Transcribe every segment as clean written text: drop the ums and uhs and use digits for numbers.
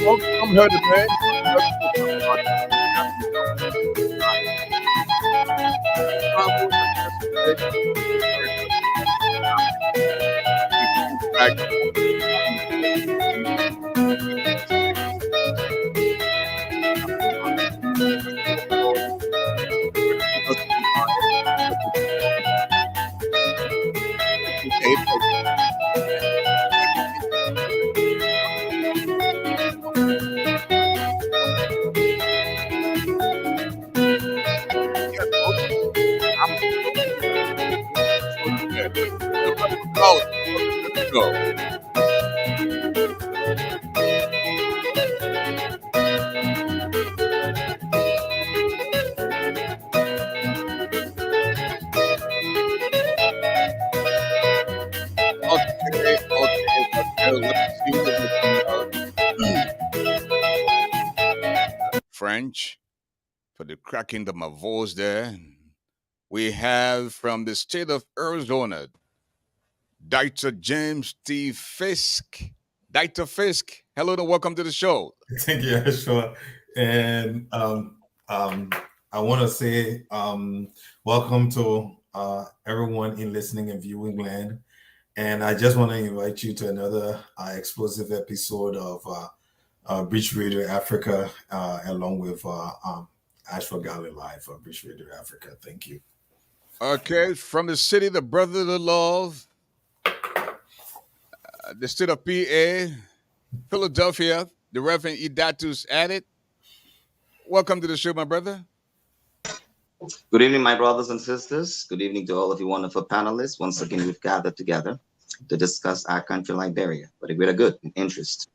Welcome her today. Go. Okay. Let's see what we can, French for the cracking of my voice there. We have from the state of Arizona, Dr. James T. Fisk. Dr. Fisk, hello and welcome to the show. Thank you, sure. And I want to say welcome to everyone in listening and viewing land. And I just want to invite you to another explosive episode of Beach Radio Africa, along with ASHFORD GARLEY Live for Beach Radio Africa. Thank you. Okay, from the city, the brother of the love, the state of PA, Philadelphia, the Reverend Idatus added. Welcome to the show, my brother. Good evening, my brothers and sisters. Good evening to all of you wonderful panelists. Once again, we've gathered together to discuss our country, Liberia, for the greater good and interest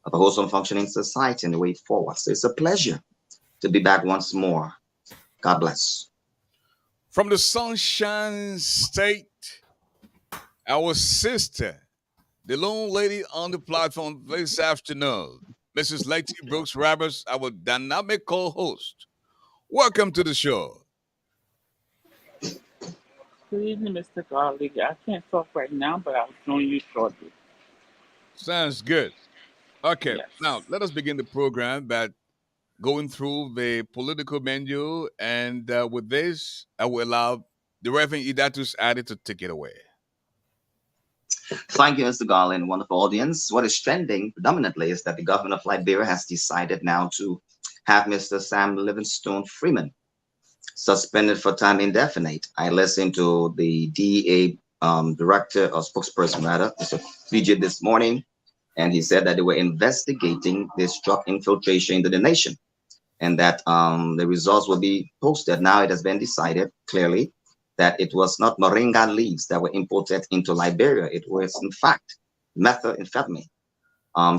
of a wholesome functioning society and the way forward. So it's a pleasure to be back once more. God bless. From the Sunshine State, our sister, the lone lady on the platform this afternoon, Mrs. Lady Brooks Roberts, our dynamic co-host. Welcome to the show. Good evening, Mr. Garley. I can't talk right now, but I'll join you shortly. Sounds good. Okay, Yes. now let us begin the program by going through the political menu, and with this, I will allow the Reverend Idatus Adi to take it away. Thank you, Mr. Garland. Wonderful audience. What is trending predominantly is that the government of Liberia has decided now to have Mr. Sam Livingstone Freeman suspended for time indefinite. I listened to the DEA director or spokesperson, rather, Mr. VJ, this morning, and he said that they were investigating this drug infiltration into the nation and that the results will be posted. Now it has been decided clearly that it was not moringa leaves that were imported into Liberia. It was, in fact, methamphetamine,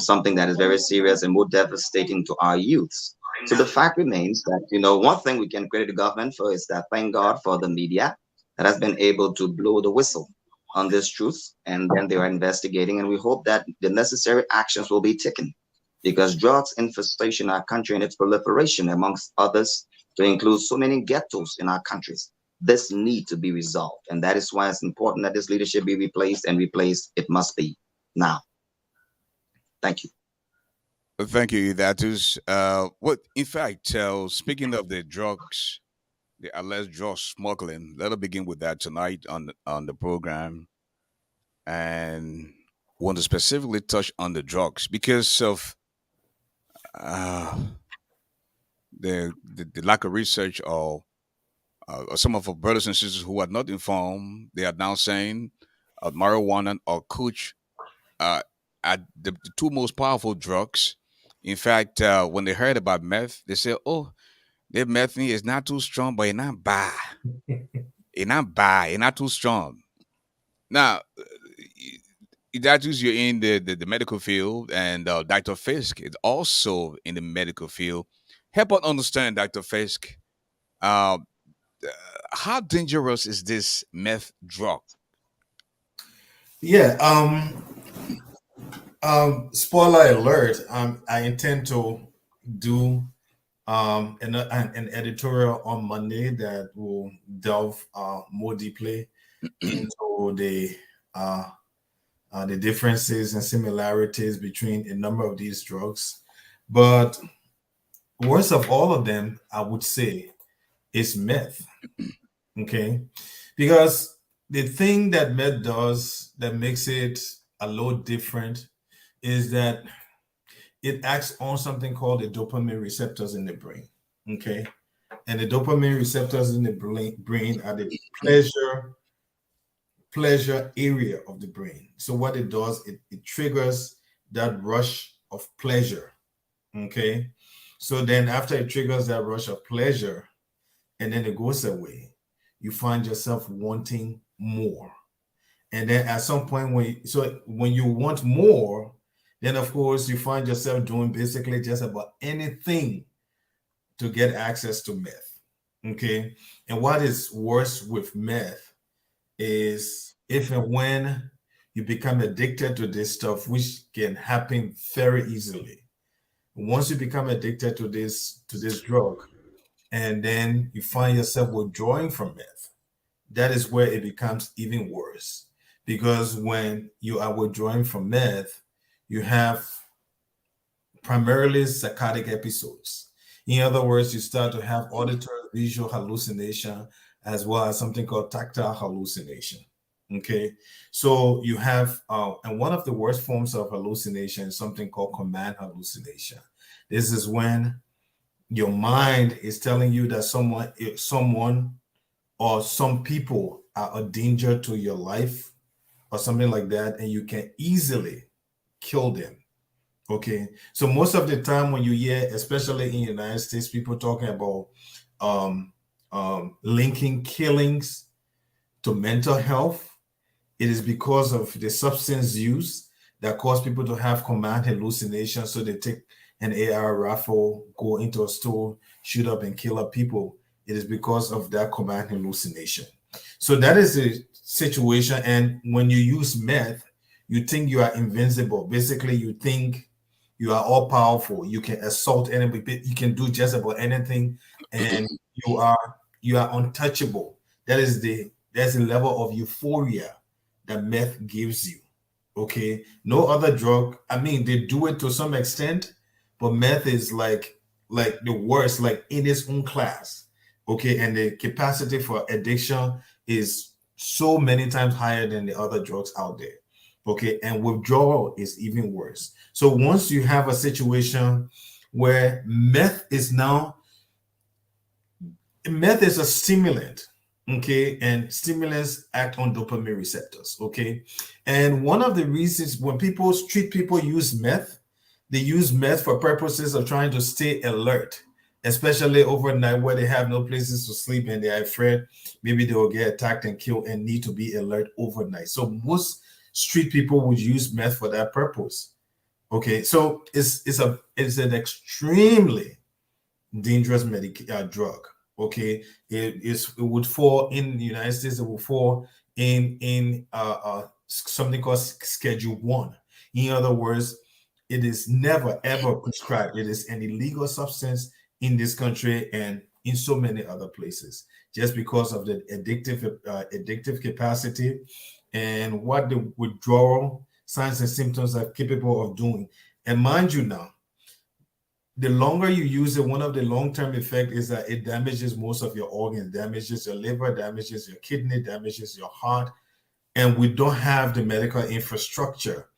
something that is very serious and more devastating to our youths. So the fact remains that, one thing we can credit the government for is that thank God for the media that has been able to blow the whistle on this truth. And then they are investigating, and we hope that the necessary actions will be taken because drugs infestation in our country and its proliferation, amongst others, to include so many ghettos in our countries, this need to be resolved. And that is why it's important that this leadership be replaced, and replaced it must be now. Thank you. Thank you, Idatus. In fact, speaking of the drugs, the alleged drug smuggling, let us begin with that tonight on the program, and want to specifically touch on the drugs because of uh, the lack of research or some of our brothers and sisters who are not informed. They are now saying marijuana or kuch are the two most powerful drugs. In fact, when they heard about meth, they said, "Oh, that meth is not too strong, but it's not bad. It's not bad. It's not too strong." Now, that is you're in the medical field, and Dr. Fisk is also in the medical field. Help us understand, Dr. Fisk, uh, how dangerous is this meth drug? Yeah. Spoiler alert. I intend to do an editorial on Monday that will delve more deeply into the differences and similarities between a number of these drugs. But worst of all of them, I would say, is meth. Okay, because the thing that meth does that makes it a lot different is that it acts on something called the dopamine receptors in the brain. Okay, and the dopamine receptors in the brain are the pleasure area of the brain. So what it does, it triggers that rush of pleasure. Okay, so then after it triggers that rush of pleasure and then it goes away, you find yourself wanting more. And then at some point when you want more, then of course you find yourself doing basically just about anything to get access to meth. Okay. And what is worse with meth is if and when you become addicted to this stuff, which can happen very easily. Once you become addicted to this drug, and then you find yourself withdrawing from meth, that is where it becomes even worse. Because when you are withdrawing from meth, you have primarily psychotic episodes. In other words, you start to have auditory visual hallucination as well as something called tactile hallucination. Okay, so you have, and one of the worst forms of hallucination is something called command hallucination. This is when your mind is telling you that someone or some people are a danger to your life or something like that, and you can easily kill them. Okay, so most of the time when you hear, especially in the United States, people talking about um, linking killings to mental health, it is because of the substance use that cause people to have command hallucinations. So they take an AR rifle, go into a store, shoot up and kill up people. It is because of that command hallucination. So that is the situation. And when you use meth, you think you are invincible. Basically, you think you are all powerful. You can assault anybody. You can do just about anything, and you are untouchable. That's the level of euphoria that meth gives you. Okay, no other drug. I mean, they do it to some extent, but meth is like the worst, like in its own class. Okay, and the capacity for addiction is so many times higher than the other drugs out there. Okay, and withdrawal is even worse. So once you have a situation where meth is a stimulant, okay, and stimulants act on dopamine receptors, okay. And one of the reasons when street people use meth, they use meth for purposes of trying to stay alert, especially overnight where they have no places to sleep and they are afraid maybe they will get attacked and killed and need to be alert overnight. So most street people would use meth for that purpose. Okay, so it's an extremely dangerous drug. Okay, it would fall in the United States. It will fall in something called Schedule One. In other words, it is never ever prescribed. It is an illegal substance in this country and in so many other places, just because of the addictive capacity and what the withdrawal signs and symptoms are capable of doing. And mind you, now the longer you use it, one of the long-term effect is that it damages most of your organs, damages your liver, damages your kidney, damages your heart, and we don't have the medical infrastructure.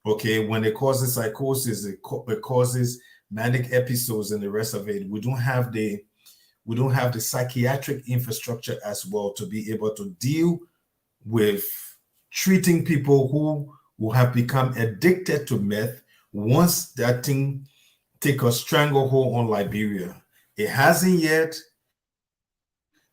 Okay, when it causes psychosis, it causes manic episodes and the rest of it. We don't have the psychiatric infrastructure as well to be able to deal with treating people who have become addicted to meth once that thing take a stranglehold on Liberia. It hasn't yet,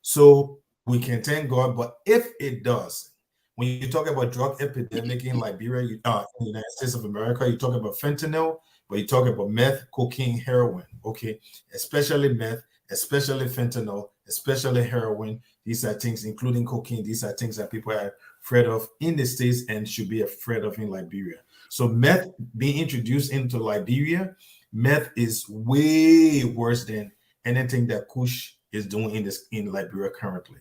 so we can thank God. But if it does, when you talk about drug epidemic in Liberia, in the United States of America, you talk about fentanyl, but you talk about meth, cocaine, heroin. Okay, especially meth, especially fentanyl, especially heroin. These are things, including cocaine. These are things that people are afraid of in the states and should be afraid of in Liberia. So meth being introduced into Liberia, meth is way worse than anything that Kush is doing in Liberia currently.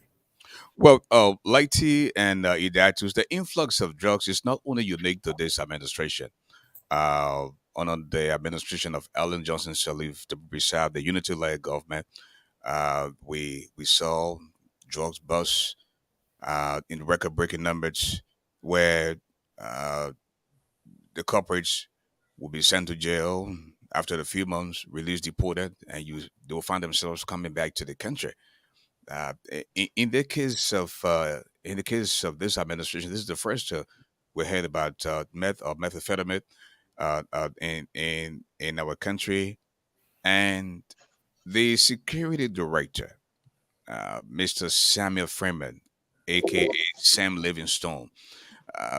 Well, Lighty and Idatus, the influx of drugs is not only unique to this administration. under the administration of Ellen Johnson Sirleaf, to be precise, the unity-led government. We saw drugs bust in record-breaking numbers, where uh, the culprits will be sent to jail after a few months, released, deported, and they will find themselves coming back to the country. In the case of this administration, this is the first we heard about meth or methamphetamine in our country, and the security director, Mr. Samuel Freeman, aka Sam Livingstone.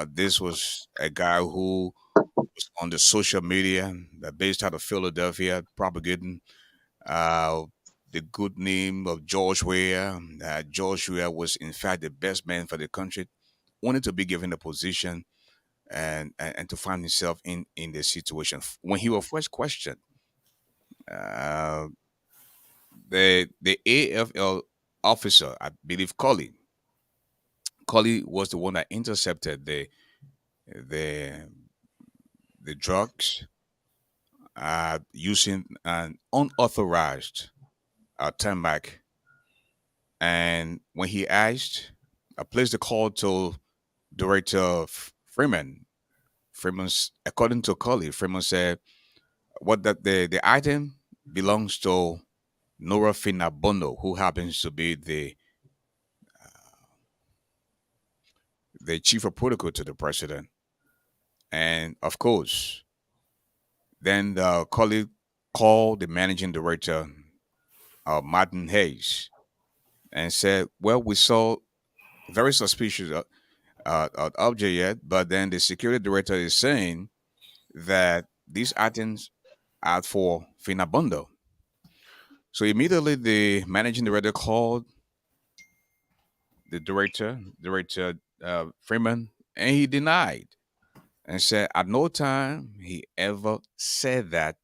This was a guy who was on the social media, based out of Philadelphia, propagating uh, the good name of George Weah. George Weah was, in fact, the best man for the country, wanted to be given a position and to find himself in the situation. When he was first questioned, uh, the AFL officer, I believe Collie was the one that intercepted the the drugs using an unauthorized tarmac. And when he asked, I placed the call to Director Freeman. According to Collie, Freeman said, "What that the item belongs to Nora Finabono, who happens to be the chief of protocol to the president." And of course, then the Collie called the managing director, Martin Hayes, and said, "Well, we saw very suspicious object yet, but then the security director is saying that these items are for Finabondo." So immediately the managing director called the director Freeman, and he denied and said at no time he ever said that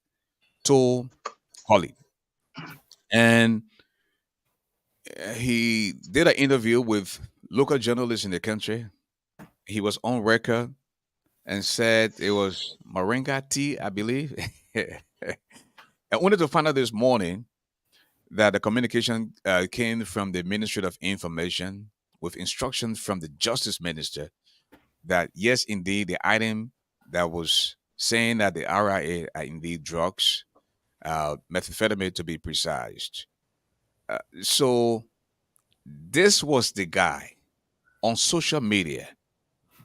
to Holly. And he did an interview with local journalists in the country. He was on record and said it was Moringa tea, I believe. I wanted to find out this morning that the communication came from the Ministry of Information with instructions from the Justice Minister that yes, indeed, the item that was saying that the RIA are indeed drugs, methamphetamine to be precise. So this was the guy on social media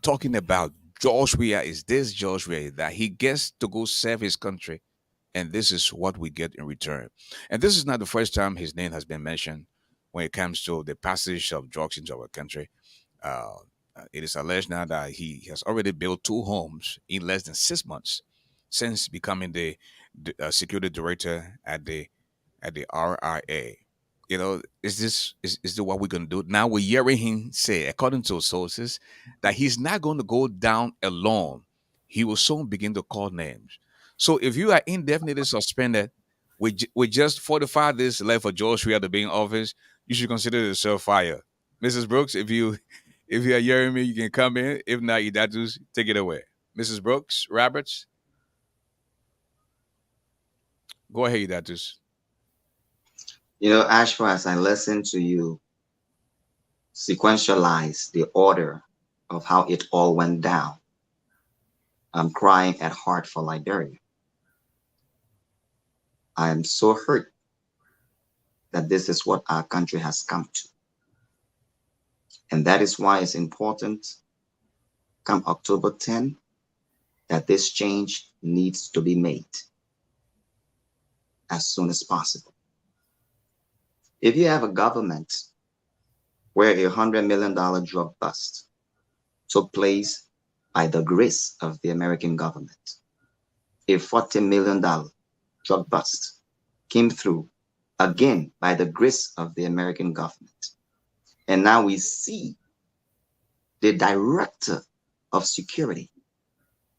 talking about George Weah is this George Weah that he gets to go serve his country, and this is what we get in return. And this is not the first time his name has been mentioned when it comes to the passage of drugs into our country. Uh, it is alleged now that he has already built two homes in less than 6 months since becoming the security director at the RIA. You know, is this what we're gonna do? Now we're hearing him say, according to sources, that he's not going to go down alone. He will soon begin to call names. So if you are indefinitely suspended with just 45 days left for George Weah to be in office, you should consider yourself fired. Mrs. Brooks, if you are hearing me, you can come in. If not, Idatus, take it away. Mrs. Brooks, Roberts, go ahead, Idatus. Ashford, as I listen to you sequentialize the order of how it all went down, I'm crying at heart for Liberia. I am so hurt that this is what our country has come to. And that is why it's important, come October 10, that this change needs to be made as soon as possible. If you have a government where $100 million drug bust took place by the grace of the American government, a $40 million drug bust came through again by the grace of the American government. And now we see the director of security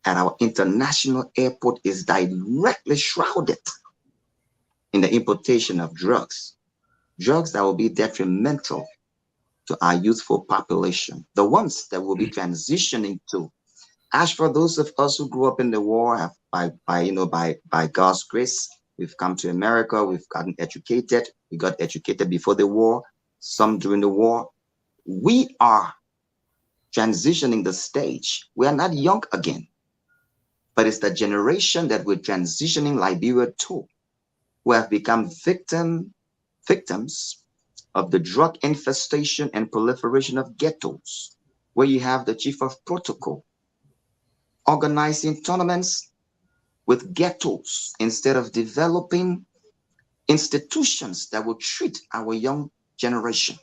at our international airport is directly shrouded in the importation of drugs that will be detrimental to our youthful population, the ones that will be transitioning to As for those of us who grew up in the war, have by God's grace, we've come to America, we've gotten educated, we got educated before the war, some during the war. We are transitioning the stage. We are not young again, but it's the generation that we're transitioning Liberia to, who have become victims of the drug infestation and proliferation of ghettos, where you have the chief of protocol organizing tournaments with ghettos instead of developing institutions that will treat our young generation,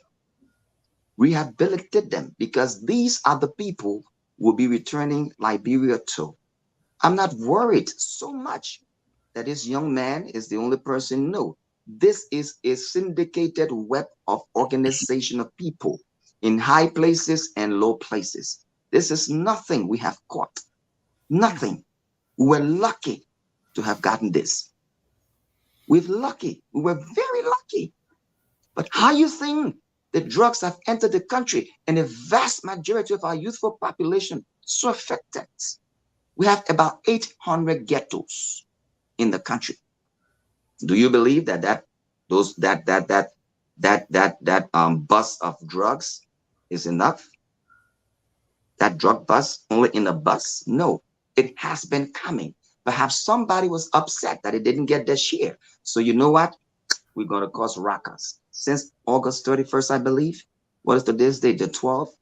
rehabilitate them, because these are the people we'll be returning Liberia to. I'm not worried so much that this young man is the only person. No, this is a syndicated web of organization of people in high places and low places. This is nothing we have caught. Nothing. We were lucky to have gotten this. We were very lucky. But how you think the drugs have entered the country and a vast majority of our youthful population so affected? We have about 800 ghettos in the country. Do you believe that bus of drugs is enough? That drug bus only in a bus? No, it has been coming. Perhaps somebody was upset that it didn't get their share. So you know what? We're going to cause ruckus. Since August 31st, I believe. What is today's date? The 12th?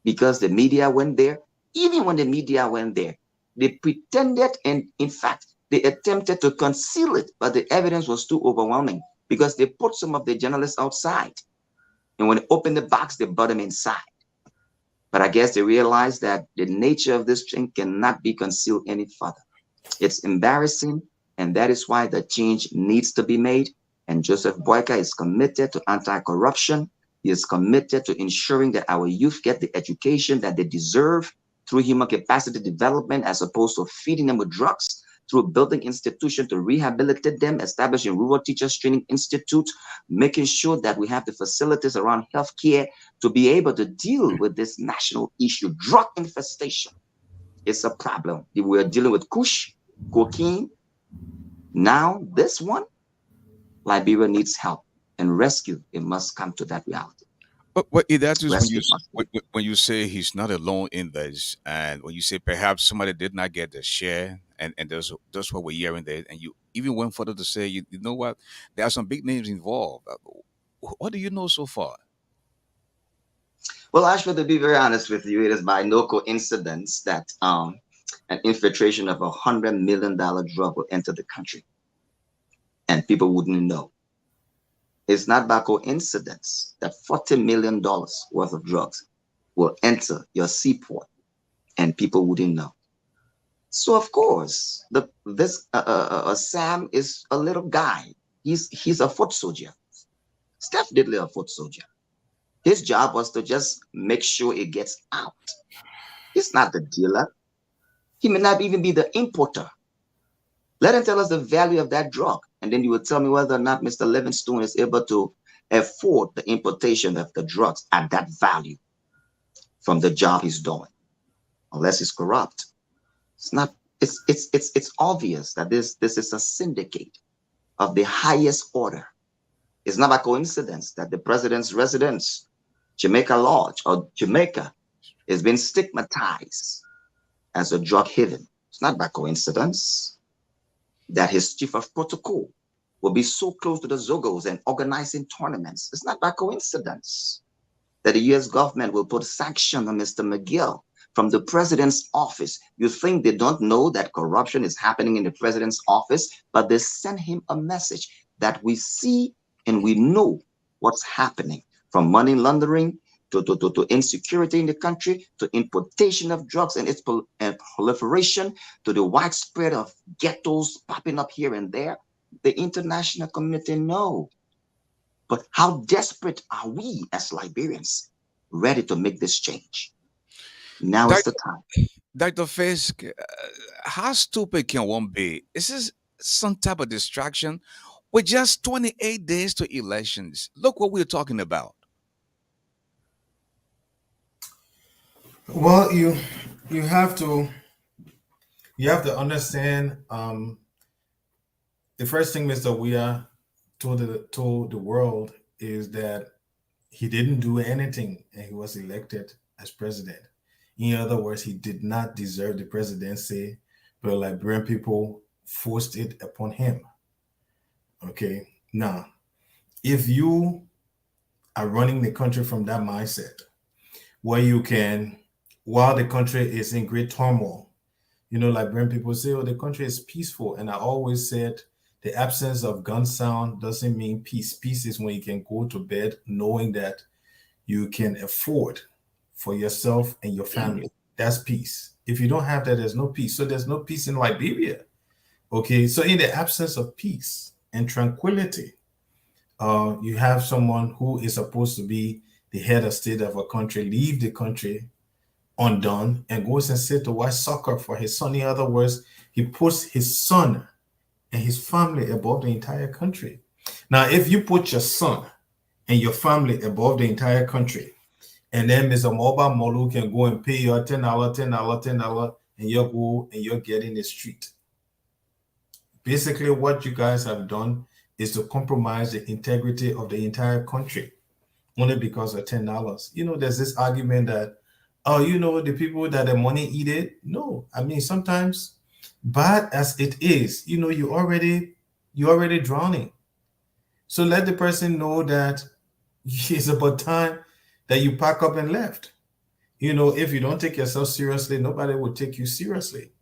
Because the media went there. Even when the media went there, they pretended, and in fact, they attempted to conceal it, but the evidence was too overwhelming because they put some of the journalists outside. And when they opened the box, they brought them inside. But I guess they realized that the nature of this thing cannot be concealed any further. It's embarrassing, and that is why the change needs to be made. And Joseph Boyka is committed to anti-corruption. He is committed to ensuring that our youth get the education that they deserve through human capacity development, as opposed to feeding them with drugs, through building institutions to rehabilitate them, establishing rural teachers training institutes, making sure that we have the facilities around healthcare to be able to deal with this national issue. Drug infestation is a problem. We're dealing with kush, cocaine. Now this one, Liberia needs help and rescue. It must come to that reality. But that is Rescue must be. when you say he's not alone in this, and when you say perhaps somebody did not get their share, and that's what we're hearing there, and you even went further to say, you know what, there are some big names involved. What do you know so far? Well, Ashford, to be very honest with you, it is by no coincidence that an infiltration of $100 million drug will enter the country, and people wouldn't know. It's not by coincidence that $40 million worth of drugs will enter your seaport, and people wouldn't know. So of course, this Sam is a little guy. He's a foot soldier. Steph Diddley, a foot soldier. His job was to just make sure it gets out. He's not the dealer. He may not even be the importer. Let him tell us the value of that drug, and then you will tell me whether or not Mr. Livingstone is able to afford the importation of the drugs at that value from the job he's doing, unless he's corrupt. It's not. It's obvious that this is a syndicate of the highest order. It's not by coincidence that the president's residence, Jamaica Lodge or Jamaica, has been stigmatized as a drug haven. It's not by coincidence that his chief of protocol will be so close to the Zogos and organizing tournaments. It's not by coincidence that the US government will put sanction on Mr. McGill from the president's office. You think they don't know that corruption is happening in the president's office, but they send him a message that we see and we know what's happening, from money laundering to insecurity in the country, to importation of drugs and its proliferation, to the widespread of ghettos popping up here and there. The international community know. But how desperate are we as Liberians ready to make this change? Now is Doc- the time. Dr. Fisk, how stupid can one be? Is this some type of distraction? With just 28 days to elections, look what we're talking about. Well, you have to you have to understand the first thing Mr. Weah told the world is that he didn't do anything and he was elected as president. In other words, he did not deserve the presidency, but Liberian people forced it upon him. Okay. Now, if you are running the country from that mindset, where you can, while the country is in great turmoil, Liberian people say, oh, the country is peaceful. And I always said, the absence of gun sound doesn't mean peace. Peace is when you can go to bed knowing that you can afford for yourself and your family. That's peace. If you don't have that, there's no peace. So there's no peace in Liberia. Okay. So in the absence of peace and tranquility, you have someone who is supposed to be the head of state of a country, leave the country undone and goes and sit to watch soccer for his son. In other words, he puts his son and his family above the entire country. Now, if you put your son and your family above the entire country, and then Mr. Mobile Molu can go and pay you $10, $10, and you go and you're getting the street. Basically, what you guys have done is to compromise the integrity of the entire country only because of $10. There's this argument that, oh, the people that the money eat it. No, I mean, sometimes bad as it is, you're already drowning. So let the person know that it's about time that you pack up and left. If you don't take yourself seriously, nobody will take you seriously.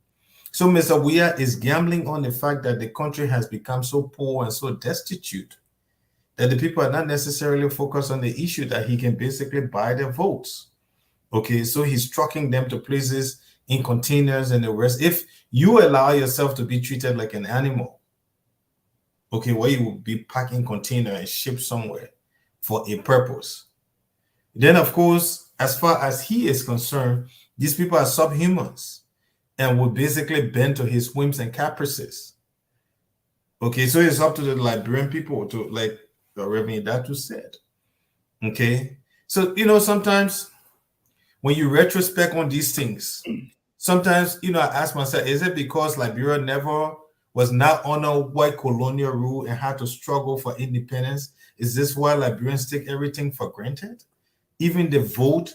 So Mr. Weah is gambling on the fact that the country has become so poor and so destitute that the people are not necessarily focused on the issue, that he can basically buy their votes. Okay, so he's trucking them to places in containers and the rest. If you allow yourself to be treated like an animal, okay, where you will be packing container and shipped somewhere for a purpose, then of course, as far as he is concerned, these people are subhumans and will basically bend to his whims and caprices. Okay, so it's up to the Liberian people to, like the Reverend Datu said. Okay, so sometimes when you retrospect on these things, sometimes I ask myself, is it because Liberia never was not under white colonial rule and had to struggle for independence? Is this why Liberians take everything for granted? Even the vote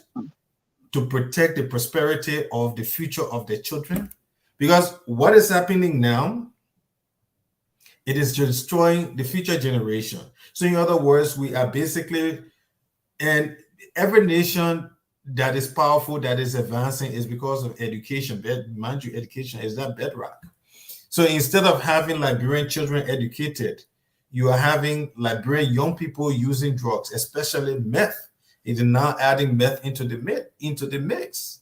to protect the prosperity of the future of their children? Because what is happening now, it is destroying the future generation. So in other words, we are basically, and every nation that is powerful, that is advancing, is because of education. Mind you, education is that bedrock. So instead of having Liberian children educated, you are having Liberian young people using drugs, especially meth. It is now adding meth into the mix.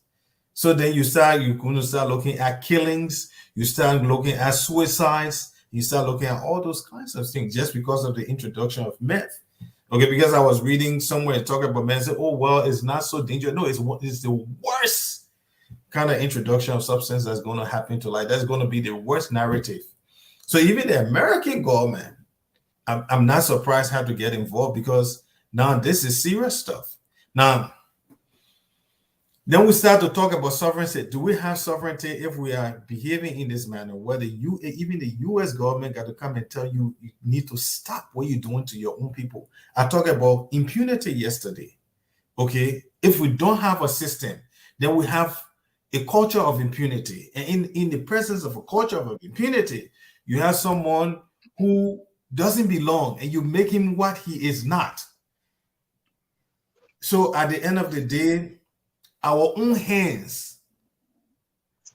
So then you're going to start looking at killings. You start looking at suicides. You start looking at all those kinds of things just because of the introduction of meth. Okay, because I was reading somewhere talking about men say, oh, well, it's not so dangerous. No, it's the worst kind of introduction of substance that's going to happen to life. That's going to be the worst narrative. So even the American government, I'm not surprised had to get involved, because now this is serious stuff. Now, then we start to talk about sovereignty. Do we have sovereignty if we are behaving in this manner? Whether even the U.S. government got to come and tell you, you need to stop what you're doing to your own people. I talked about impunity yesterday. Okay, if we don't have a system, then we have a culture of impunity. And in the presence of a culture of impunity, you have someone who doesn't belong, and you make him what he is not. So at the end of the day, our own hands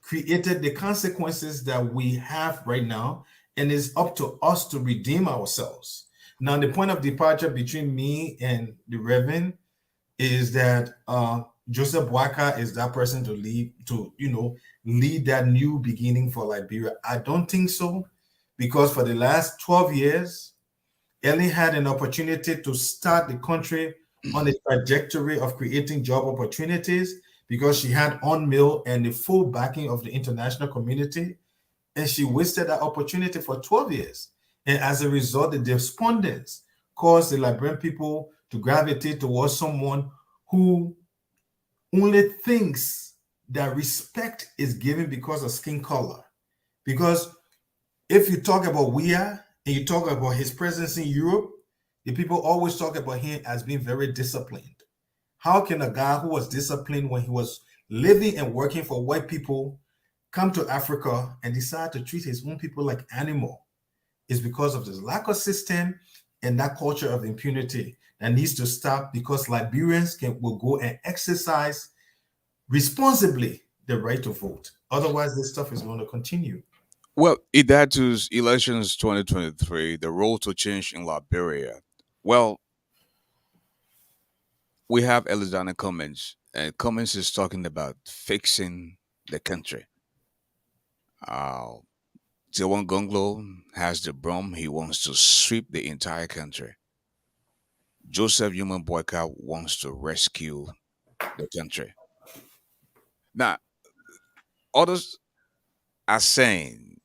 created the consequences that we have right now, and it's up to us to redeem ourselves. Now, the point of departure between me and the Reverend is that Joseph Boakai is that person to lead that new beginning for Liberia. I don't think so, because for the last 12 years, Ellen had an opportunity to start the country on a trajectory of creating job opportunities, because she had UNMIL and the full backing of the international community, and she wasted that opportunity for 12 years. And as a result, the despondence caused the Liberian people to gravitate towards someone who only thinks that respect is given because of skin color. Because if you talk about Weah and you talk about his presence in Europe, the people always talk about him as being very disciplined. How can a guy who was disciplined when he was living and working for white people come to Africa and decide to treat his own people like animal? It's because of this lack of system and that culture of impunity that needs to stop, because Liberians will go and exercise responsibly the right to vote. Otherwise, this stuff is going to continue. Well, Idatu's elections 2023, the role to change in Liberia. Well, we have Elizana Cummins, and Cummins is talking about fixing the country. Uh, Zewan Gonglo has the broom. He wants to sweep the entire country. Joseph Human Boyka wants to rescue the country. Now, others are saying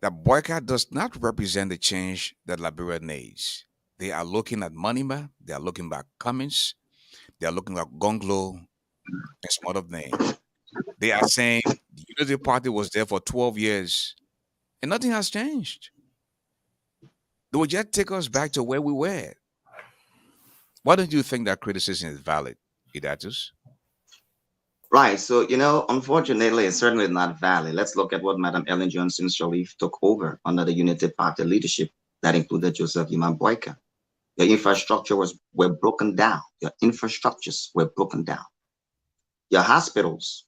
that Boyka does not represent the change that Liberia needs. They are looking at Monima, they are looking at Cummins, they are looking at Gonglo and some other name. They are saying the Unity Party was there for 12 years and nothing has changed. They will just take us back to where we were. Why don't you think that criticism is valid, Idatus? Right. So, unfortunately, it's certainly not valid. Let's look at what Madam Ellen Johnson Sirleaf took over under the Unity Party leadership that included Joseph Iman Boyka. Your infrastructure were broken down. Your infrastructures were broken down. Your hospitals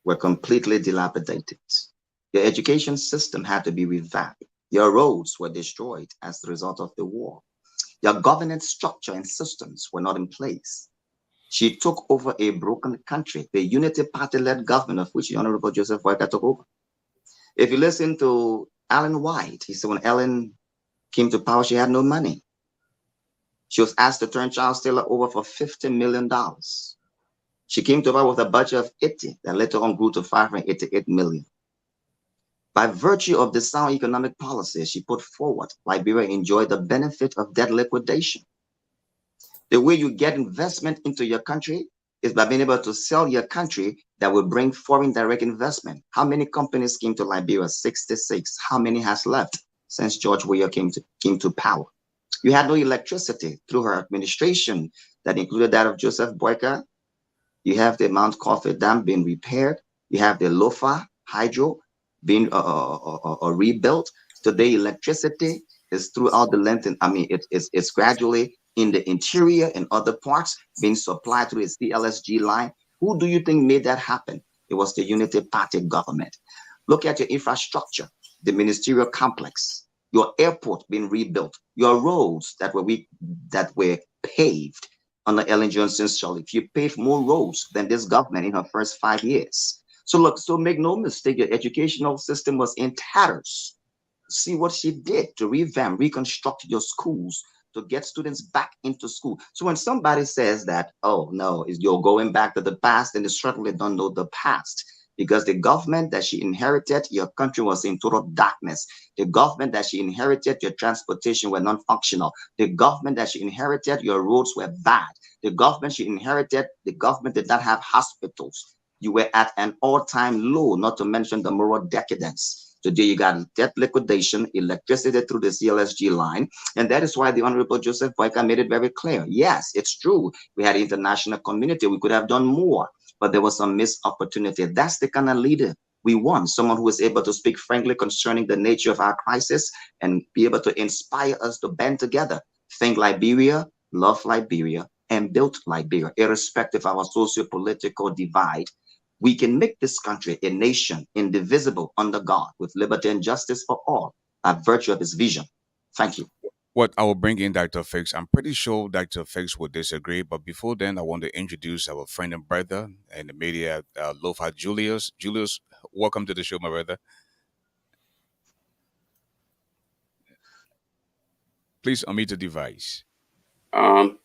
were completely dilapidated. Your education system had to be revamped. Your roads were destroyed as the result of the war. Your governance structure and systems were not in place. She took over a broken country, the Unity Party-led government of which the Honorable Joseph Boyka took over. If you listen to Alan White, he said when Ellen came to power, she had no money. She was asked to turn Charles Taylor over for $50 million. She came to power with a budget of 80 that later on grew to 588 million. By virtue of the sound economic policies she put forward, Liberia enjoyed the benefit of debt liquidation. The way you get investment into your country is by being able to sell your country that will bring foreign direct investment. How many companies came to Liberia? 66. How many has left since George Weah came to power? You had no electricity through her administration that included that of Joseph Boyka. You have the Mount Coffee Dam being repaired. You have the Lofa Hydro being rebuilt. Today, electricity is throughout the length, and it's gradually in the interior and other parts being supplied through the CLSG line. Who do you think made that happen? It was the Unity Party government. Look at your infrastructure, the ministerial complex, your airport being rebuilt, your roads that were paved under Ellen Johnson Sirleaf. You paved more roads than this government in her first 5 years. So make no mistake, your educational system was in tatters. See what she did to revamp, reconstruct your schools, to get students back into school. So when somebody says that, oh no, you're going back to the past, then they certainly don't know the past. Because the government that she inherited, your country was in total darkness. The government that she inherited, your transportation were non-functional. The government that she inherited, your roads were bad. The government she inherited, the government did not have hospitals. You were at an all-time low, not to mention the moral decadence. Today, you got debt liquidation, electricity through the CLSG line. And that is why the Honorable Joseph Boyka made it very clear. Yes, it's true. We had international community. We could have done more, but there was some missed opportunity. That's the kind of leader we want, someone who is able to speak frankly concerning the nature of our crisis and be able to inspire us to band together, think Liberia, love Liberia, and build Liberia, irrespective of our socio-political divide. We can make this country a nation indivisible under God with liberty and justice for all by virtue of his vision. Thank you. What I will bring in Dr. Fix. I'm pretty sure Dr. Fix would disagree, but before then, I want to introduce our friend and brother in the media, Lofa Julius. Julius, welcome to the show, my brother. Please unmute the device. Um,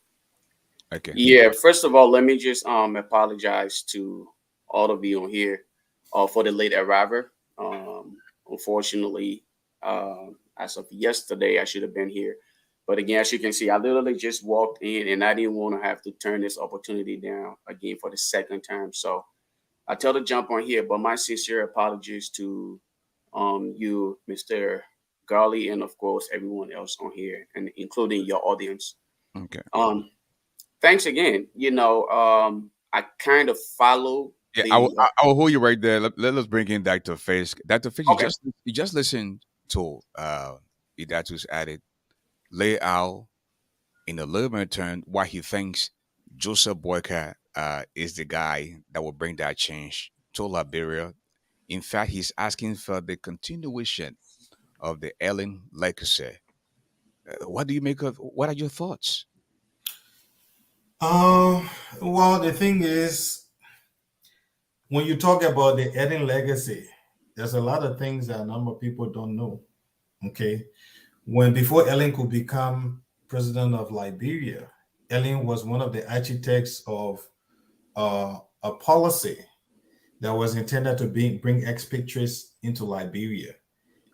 Okay. yeah, first of all, let me just apologize to all of you on here for the late arrival. Unfortunately, as of yesterday, I should have been here. But again, as you can see, I literally just walked in and I didn't want to have to turn this opportunity down again for the second time. So I tell to jump on here, but my sincere apologies to you, Mr. Garley, and of course everyone else on here, and including your audience. Okay. Thanks again. I kind of follow Yeah, the I will hold you right there. Let us bring in Dr. Fisk. Dr. Fisk, okay. you just listened to Idatu's added lay out in a little bit turn why he thinks Joseph Boyka is the guy that will bring that change to Liberia. In fact, he's asking for the continuation of the Ellen legacy. What do you make of? What are your thoughts? Well, the thing is, when you talk about the Eden legacy, there's a lot of things that a number of people don't know. Okay. When before Ellen could become president of Liberia, Ellen was one of the architects of a policy that was intended to bring expatriates into Liberia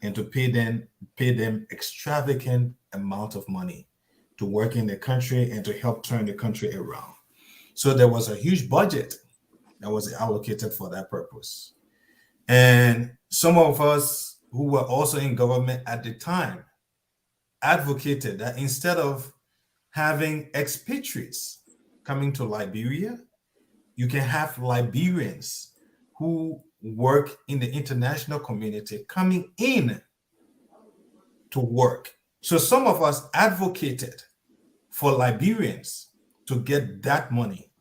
and to pay them extravagant amount of money to work in the country and to help turn the country around. So there was a huge budget that was allocated for that purpose. And some of us who were also in government at the time advocated that instead of having expatriates coming to Liberia, you can have Liberians who work in the international community coming in to work. So some of us advocated for Liberians to get that money.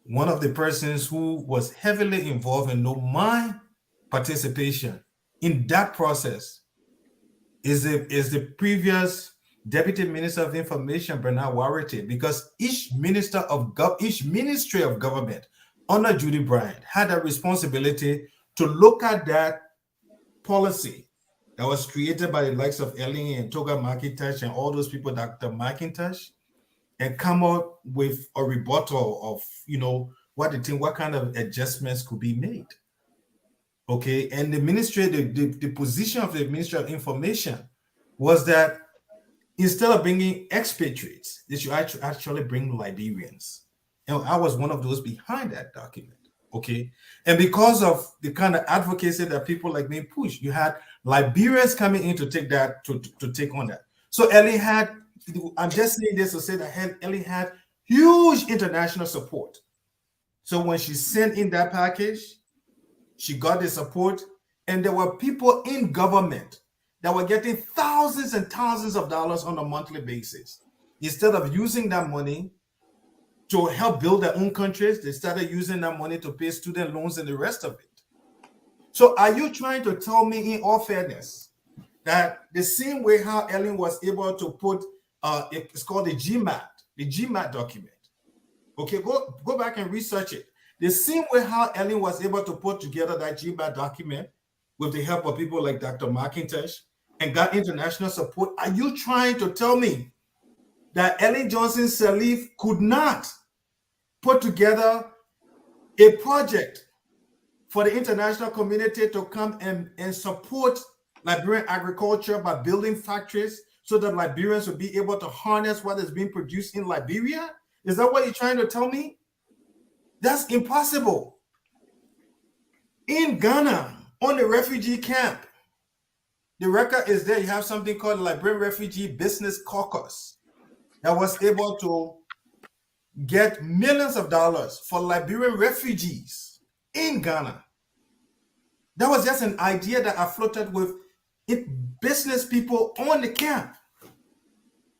One of the persons who was heavily involved in my participation in that process is the previous Deputy Minister of Information, Bernard Warity, because each ministry of government under Judy Bryant had a responsibility to look at that policy that was created by the likes of Ellen and Toga McIntosh and all those people, Dr. McIntosh, and come up with a rebuttal of, what kind of adjustments could be made. Okay, and the position of the Ministry of Information was that instead of bringing expatriates, they should actually bring Liberians. And I was one of those behind that document. Okay, and because of the kind of advocacy that people like me push, you had Liberians coming in to take that to take on that. So Ellie had, I'm just saying this to say that Ellie had huge international support. So when she sent in that package, she got the support, and there were people in government that were getting thousands and thousands of dollars on a monthly basis. Instead of using that money to help build their own countries, they started using that money to pay student loans and the rest of it. So are you trying to tell me, in all fairness, that the same way how Ellen was able to put, it's called the GMAT document. Okay, go back and research it. The same way how Ellen was able to put together that GMAT document with the help of people like Dr. McIntosh and got international support, are you trying to tell me that Ellen Johnson Sirleaf could not put together a project for the international community to come and support Liberian agriculture by building factories so that Liberians will be able to harness what is being produced in Liberia? Is that what you're trying to tell me? That's impossible. In Ghana, on the refugee camp, the record is there. You have something called the Liberian Refugee Business Caucus that was able to get millions of dollars for Liberian refugees in Ghana. That was just an idea that I floated with business people on the camp.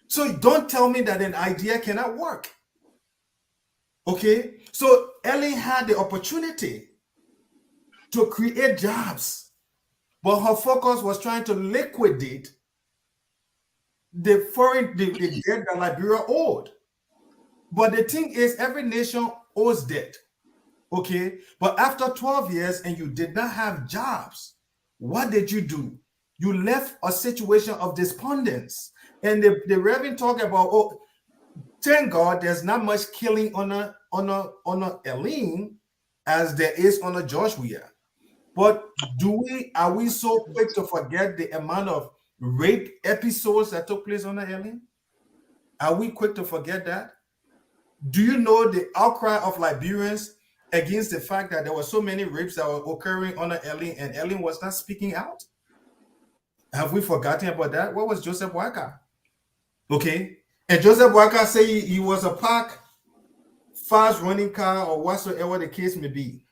So don't tell me that an idea cannot work. Okay, so Ellen had the opportunity to create jobs, but her focus was trying to liquidate the debt that Liberia owed. But the thing is, every nation owes debt. Okay, but after 12 years and you did not have jobs, what did you do? You left a situation of despondence. And the Reverend talked about, thank God there's not much killing on a Ellen as there is on a Joshua. But are we so quick to forget the amount of rape episodes that took place on Ellen? Are we quick to forget that? Do you know the outcry of Liberians against the fact that there were so many rapes that were occurring under Ellen, and Ellen was not speaking out? Have we forgotten about that? What was Joseph Walker? Okay. And Joseph Walker said he was a park fast running car or whatsoever the case may be.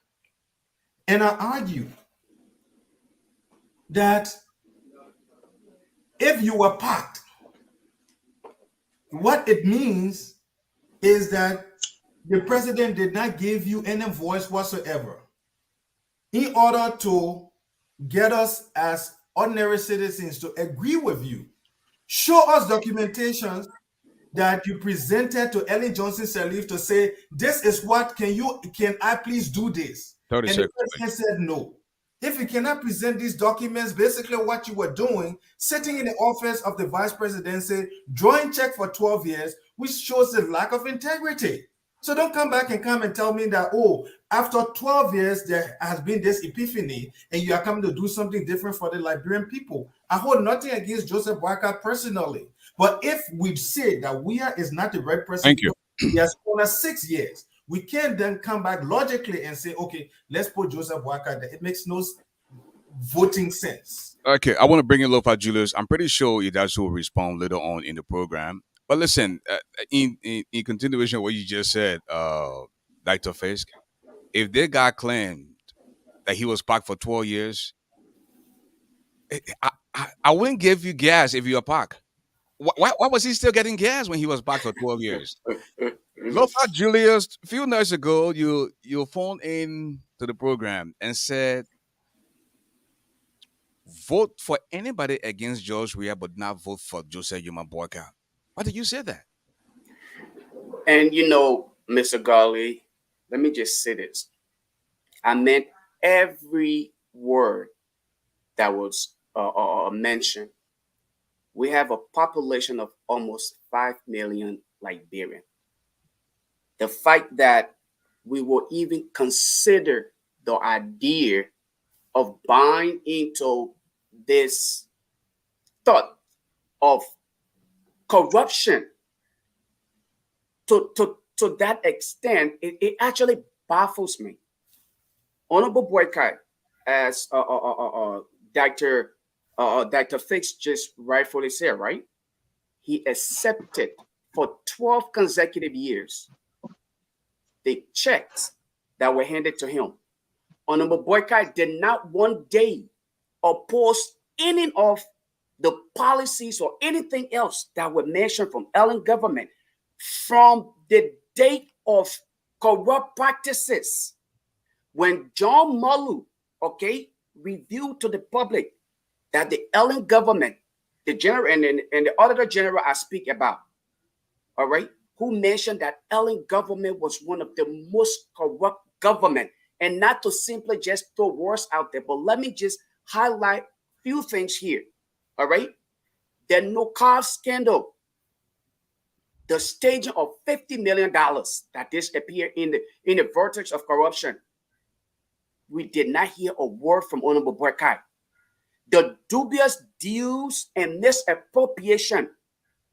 And I argue that if you were parked, what it means is that the president did not give you any voice whatsoever in order to get us as ordinary citizens to agree with you. Show us documentations that you presented to Ellen Johnson Sirleaf to say, this is what, can I please do this? 30 And seconds. the president said no. If you cannot present these documents, basically what you were doing, sitting in the office of the vice presidency, drawing check for 12 years, which shows the lack of integrity. So don't come back and tell me that, oh, after 12 years, there has been this epiphany and you are coming to do something different for the Liberian people. I hold nothing against Joseph Walker personally. But if we say that Weah is not the right person, Thank you. He has only 6 years. We can't then come back logically and say, okay, let's put Joseph Walker there. It makes no voting sense. Okay, I want to bring in Lofa Julius. I'm pretty sure Idazu will respond later on in the program. But listen, in continuation of what you just said, Dr. Fisk, if that guy claimed that he was parked for 12 years, I wouldn't give you gas if you were parked. Why was he still getting gas when he was parked for 12 years? Lofa Julius, a few nights ago, you phoned in to the program and said, vote for anybody against George Weah, but not vote for Joseph Yuma Boyka. Why did you say that? And you know, Mr. Garley, let me just say this. I meant every word that was mentioned. We have a population of almost 5 million Liberian. The fact that we will even consider the idea of buying into this thought of corruption to that extent, it actually baffles me. Honorable Boykai, as Dr. Fix just rightfully said, right? He accepted for 12 consecutive years the checks that were handed to him. Honorable Boykai did not one day oppose any of the policies or anything else that were mentioned from Ellen government from the date of corrupt practices. When John Mullu, revealed to the public that the Ellen government, the general and the Auditor General I speak about, all right, who mentioned that Ellen government was one of the most corrupt government, and not to simply just throw words out there, but let me just highlight a few things here, all right? The no-car scandal, the staging of $50 million that disappeared in the vortex of corruption. We did not hear a word from Honorable Boykai. The dubious deals and misappropriation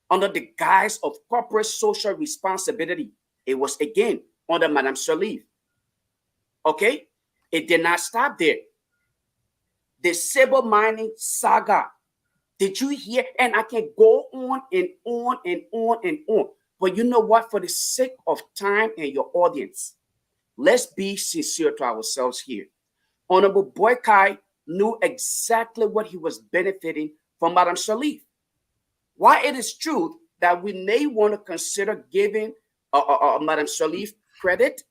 under the guise of corporate social responsibility. It was again under Madame Sirleaf. Okay? It did not stop there. The silver mining saga. Did you hear? And I can go on and on and on and on. But you know what? For the sake of time and your audience, let's be sincere to ourselves here. Honorable Boykai knew exactly what he was benefiting from Madame Sirleaf. While it is true that we may want to consider giving Madame Sirleaf credit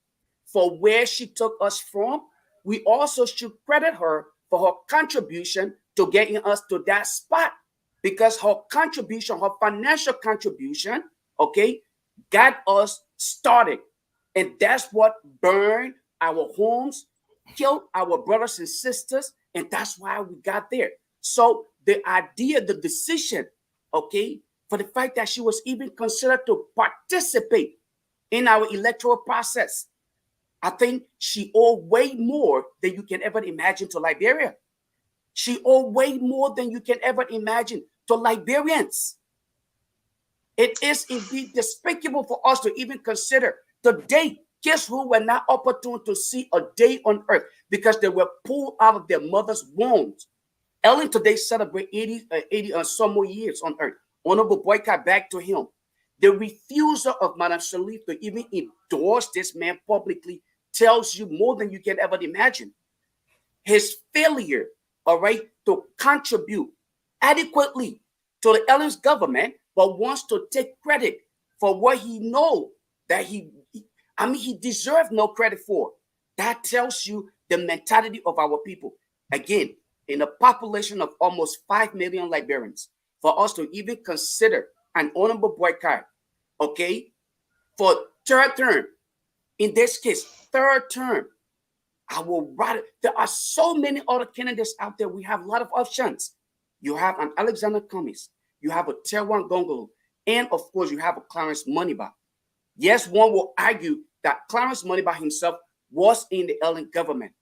for where she took us from, we also should credit her for her contribution to getting us to that spot, because her contribution, her financial contribution, got us started. And that's what burned our homes, killed our brothers and sisters, and that's why we got there. So the idea, the decision, for the fact that she was even considered to participate in our electoral process, I think she owed way more than you can ever imagine to Liberia. She owed way more than you can ever imagine to Liberians. It is indeed despicable for us to even consider the date Kids who were not opportune to see a day on earth because they were pulled out of their mother's wombs. Ellen today celebrate 80 some more years on earth. Honorable Boycott back to him. The refusal of Madame Sharif to even endorse this man publicly tells you more than you can ever imagine. His failure, all right, to contribute adequately to the Ellen's government, but wants to take credit for what he knows that he deserved no credit for. That tells you the mentality of our people. Again, in a population of almost 5 million Liberians, for us to even consider an honorable boycott, okay, for third term, in this case, third term, I will rather, there are so many other candidates out there. We have a lot of options. You have an Alexander Cummings, you have a Terwan Gongolo, and of course, you have a Clarence Moneyba. Yes, one will argue that Clarence Moneyba himself was in the Ellen government.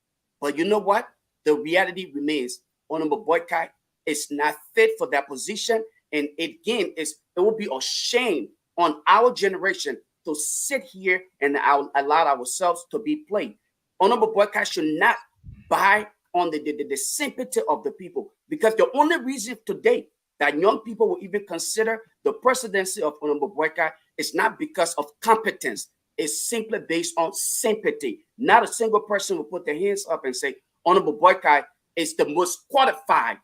But you know what? The reality remains Honorable Boycott is not fit for that position. And again, it will be a shame on our generation to sit here and allow ourselves to be played. Honorable Boycott should not buy on the sympathy of the people, because the only reason today that young people will even consider the presidency of Honorable Boycott is not because of competence. It's simply based on sympathy. Not a single person will put their hands up and say, Honorable Boycott is the most qualified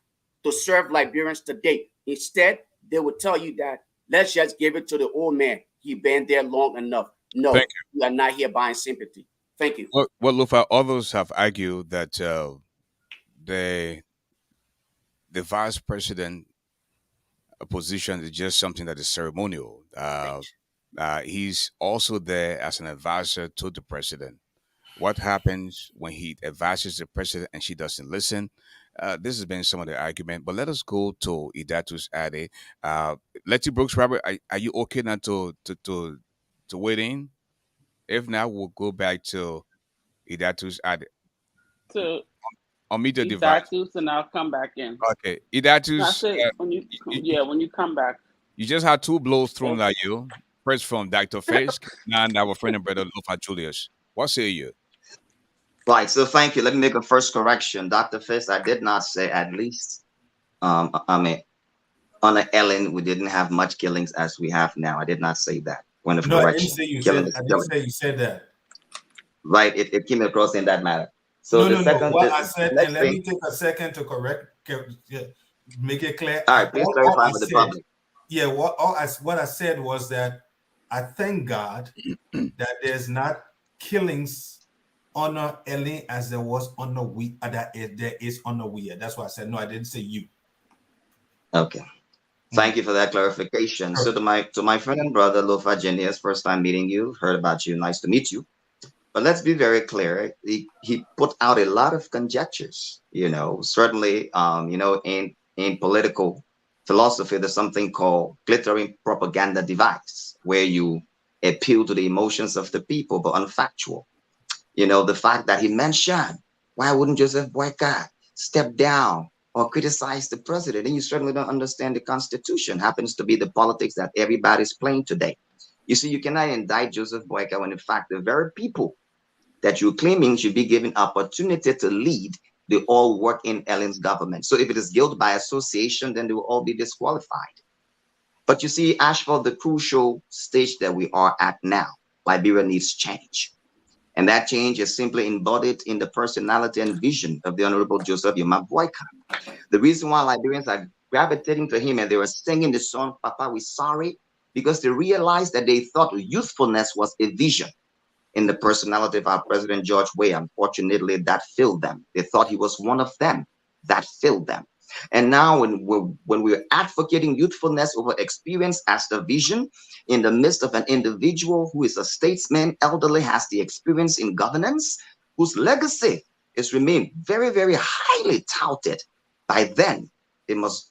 to serve Liberians today. Instead, they will tell you that let's just give it to the old man. He been there long enough. No, we are not here buying sympathy. Thank you. Well, Lufa, others have argued that the vice president position is just something that is ceremonial. He's also there as an advisor to the president. What happens when he advises the president and she doesn't listen? This has been some of the argument, but let us go to Idatus Ade. Letty Brooks, Robert, are you okay now to wait in? If not, we'll go back to Idatus Ade. To Unmute the device. Idatus, and I'll come back in. Okay, Idatus. That's it. When you come back. You just had two blows thrown at you. First from Dr. Fisk, and our friend and brother Lufa Julius. What say you? Right. So thank you. Let me make a first correction. Dr. Fisk, I did not say at least. I mean, on the Ellen, we didn't have much killings as we have now. I did not say that. When of correction. I didn't say you said. I didn't say you said that. Right. It came across in that matter. So no. What I said, and let me take a second to make it clear. All right, please clarify with the public. Yeah, what I said was that I thank God that there's not killings on the Ellen as there was on the we that there is on the we. That's why I said no. I didn't say you. Okay. Thank you for that clarification. Sure. So to my friend and brother Lofa Genius, first time meeting you, heard about you, nice to meet you. But let's be very clear. He put out a lot of conjectures. Certainly, in political philosophy, there's something called glittering propaganda device, where you appeal to the emotions of the people, but unfactual. The fact that he mentioned, why wouldn't Joseph Boycott step down or criticize the president? And you certainly don't understand the Constitution. Happens to be the politics that everybody's playing today. You see, you cannot indict Joseph Boycott when, in fact, the very people that you're claiming should be given opportunity to lead, they all work in Ellen's government. So if it is guilt by association, then they will all be disqualified. But you see, Ashford, the crucial stage that we are at now, Liberia needs change. And that change is simply embodied in the personality and vision of the Honorable Joseph Yoma Boycott. The reason why Liberians are gravitating to him and they were singing the song, Papa, we're sorry, because they realized that they thought youthfulness was a vision in the personality of our President George Weah. Unfortunately, that filled them. They thought he was one of them. That filled them. And now when we're advocating youthfulness over experience as the vision in the midst of an individual who is a statesman, elderly, has the experience in governance, whose legacy is remained very, very highly touted by then famous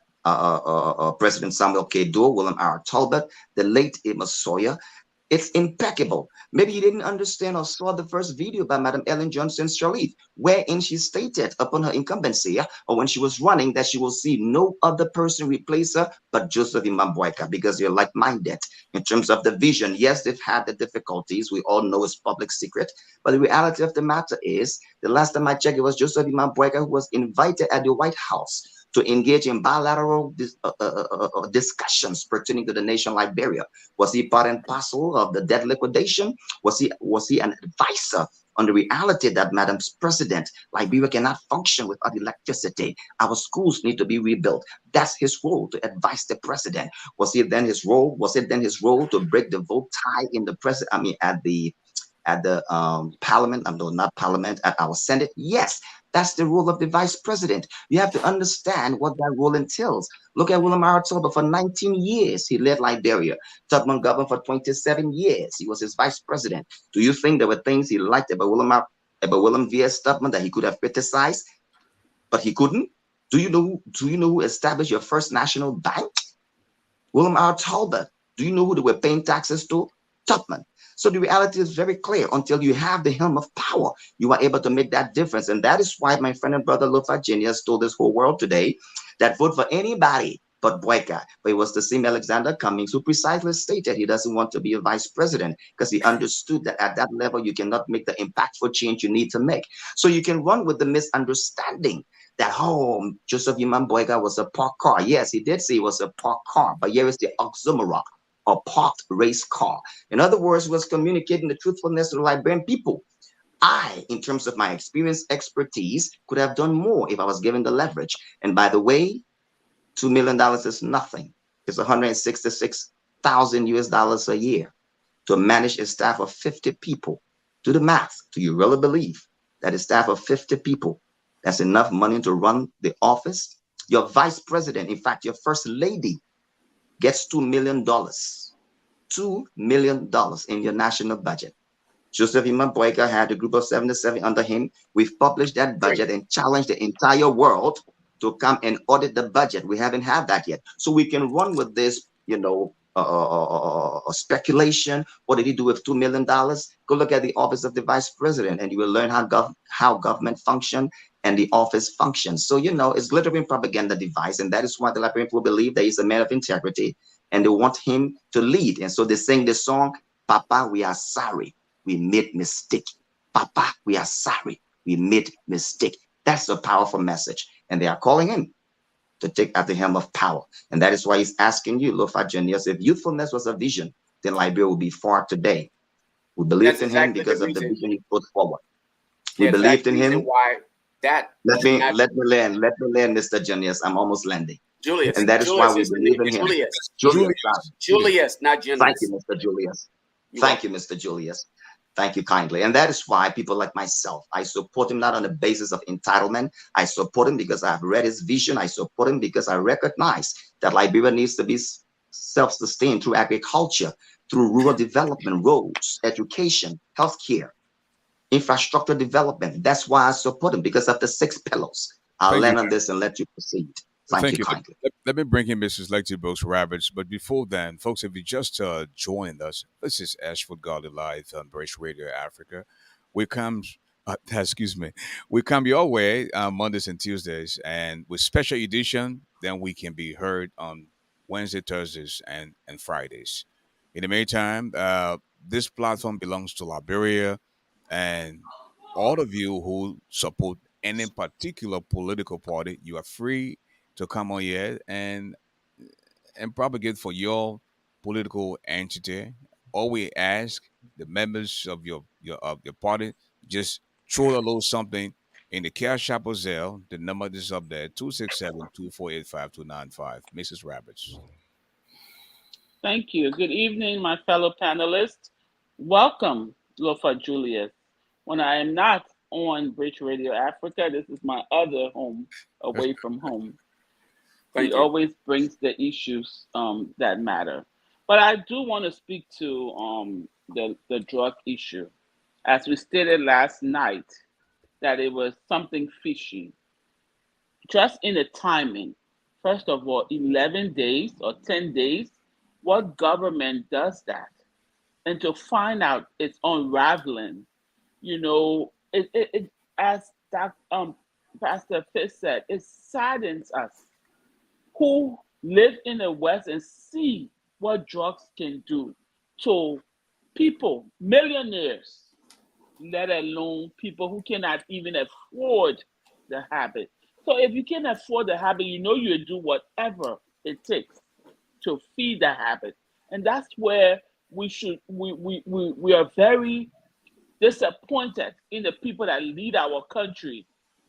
President Samuel K. Doe, William R. Talbot, the late Amos Sawyer. It's impeccable. Maybe you didn't understand or saw the first video by Madam Ellen Johnson Sirleaf, wherein she stated upon her incumbency, or when she was running, that she will see no other person replace her but Joseph Imambueka, because you're like-minded in terms of the vision. Yes, they've had the difficulties. We all know it's public secret. But the reality of the matter is, the last time I checked, it was Joseph Imambueka who was invited at the White House to engage in bilateral discussions pertaining to the nation Liberia. Was he part and parcel of the debt liquidation? Was he an advisor on the reality that, Madam's President, Liberia cannot function without electricity? Our schools need to be rebuilt. That's his role, to advise the president. Was it then his role to break the vote tie in the president? I mean, at the parliament, no, not parliament, at our Senate? Yes, that's the role of the vice president. You have to understand what that role entails. Look at William R. Tubman. For 19 years, he led Liberia. Tubman governed for 27 years. He was his vice president. Do you think there were things he liked about William V.S. Tubman that he could have criticized, but he couldn't? Do you know who established your first national bank? William R. Talbot. Do you know who they were paying taxes to? Tubman. So the reality is very clear. Until you have the helm of power, you are able to make that difference. And that is why my friend and brother Lofa Genius told this whole world today that vote for anybody but Boyka. But it was the same Alexander Cummings who precisely stated he doesn't want to be a vice president, because he understood that at that level, you cannot make the impactful change you need to make. So you can run with the misunderstanding that, oh, Joseph Imam Boyka was a parked car. Yes, he did say he was a parked car, but here is the oxymoron, a parked race car. In other words, was communicating the truthfulness to the Liberian people. I, in terms of my experience, expertise, could have done more if I was given the leverage. And by the way, $2 million is nothing. It's 166,000 US dollars a year to manage a staff of 50 people. Do the math. Do you really believe that a staff of 50 people, that's enough money to run the office? Your vice president, in fact, your first lady, gets $2 million. $2 million in your national budget. Joseph Imam Boyka had a group of 77 under him. We've published that budget and challenged the entire world to come and audit the budget. We haven't had that yet. So we can run with this, speculation. What did he do with $2 million? Go look at the office of the vice president and you will learn how government function and the office functions. So, it's glittering propaganda device. And that is why the Liberian people believe that he's a man of integrity and they want him to lead. And so they sing this song, Papa, we are sorry, we made mistake. Papa, we are sorry, we made mistake. That's a powerful message. And they are calling him to take at the helm of power. And that is why he's asking you, Lofa Genius, if youthfulness was a vision, then Liberia will be far today. We believed in him because of the vision he put forward. We believed in him. Why that? Let me land, Mr. Genius. I'm almost landing. Julius. And that is why we believe in him. Julius, not Genius. Thank you, Mr. Julius. Thank you, Mr. Julius. Thank you kindly. And that is why people like myself, I support him not on the basis of entitlement. I support him because I've read his vision. I support him because I recognize that Liberia needs to be self-sustained through agriculture, through rural development, roads, education, healthcare, infrastructure development. That's why I support him, because of the 6 pillars. I'll land on this and let you proceed. Thank you kindly. Let me bring in Mrs. Lexi Brooks Rabbits. But before then, folks, if you just joined us, this is ASHFORD GARLEY live on British Radio Africa. We come, we come your way Mondays and Tuesdays, and with special edition, then we can be heard on Wednesday, Thursdays, and Fridays. In the meantime, this platform belongs to Liberia, and all of you who support any particular political party, you are free to come on here and propagate for your political entity. All we ask the members of your party, just throw a little something in the cash app or Zelle. The number is up there, 267-2485-295. Mrs. Rabbits. Thank you. Good evening, my fellow panelists. Welcome, Lofa Julius. When I am not on Bridge Radio Africa, this is my other home away from home. He always brings the issues that matter. But I do want to speak to the drug issue. As we stated last night, that it was something fishy. Just in the timing, first of all, 11 days or 10 days, what government does that? and to find out it's unraveling, you know, as that Pastor Fish said, it saddens us who live in the West and see what drugs can do to people, millionaires, let alone people who cannot even afford the habit. So if you can afford the habit, you know you'll do whatever it takes to feed the habit. And that's where we are very disappointed in the people that lead our country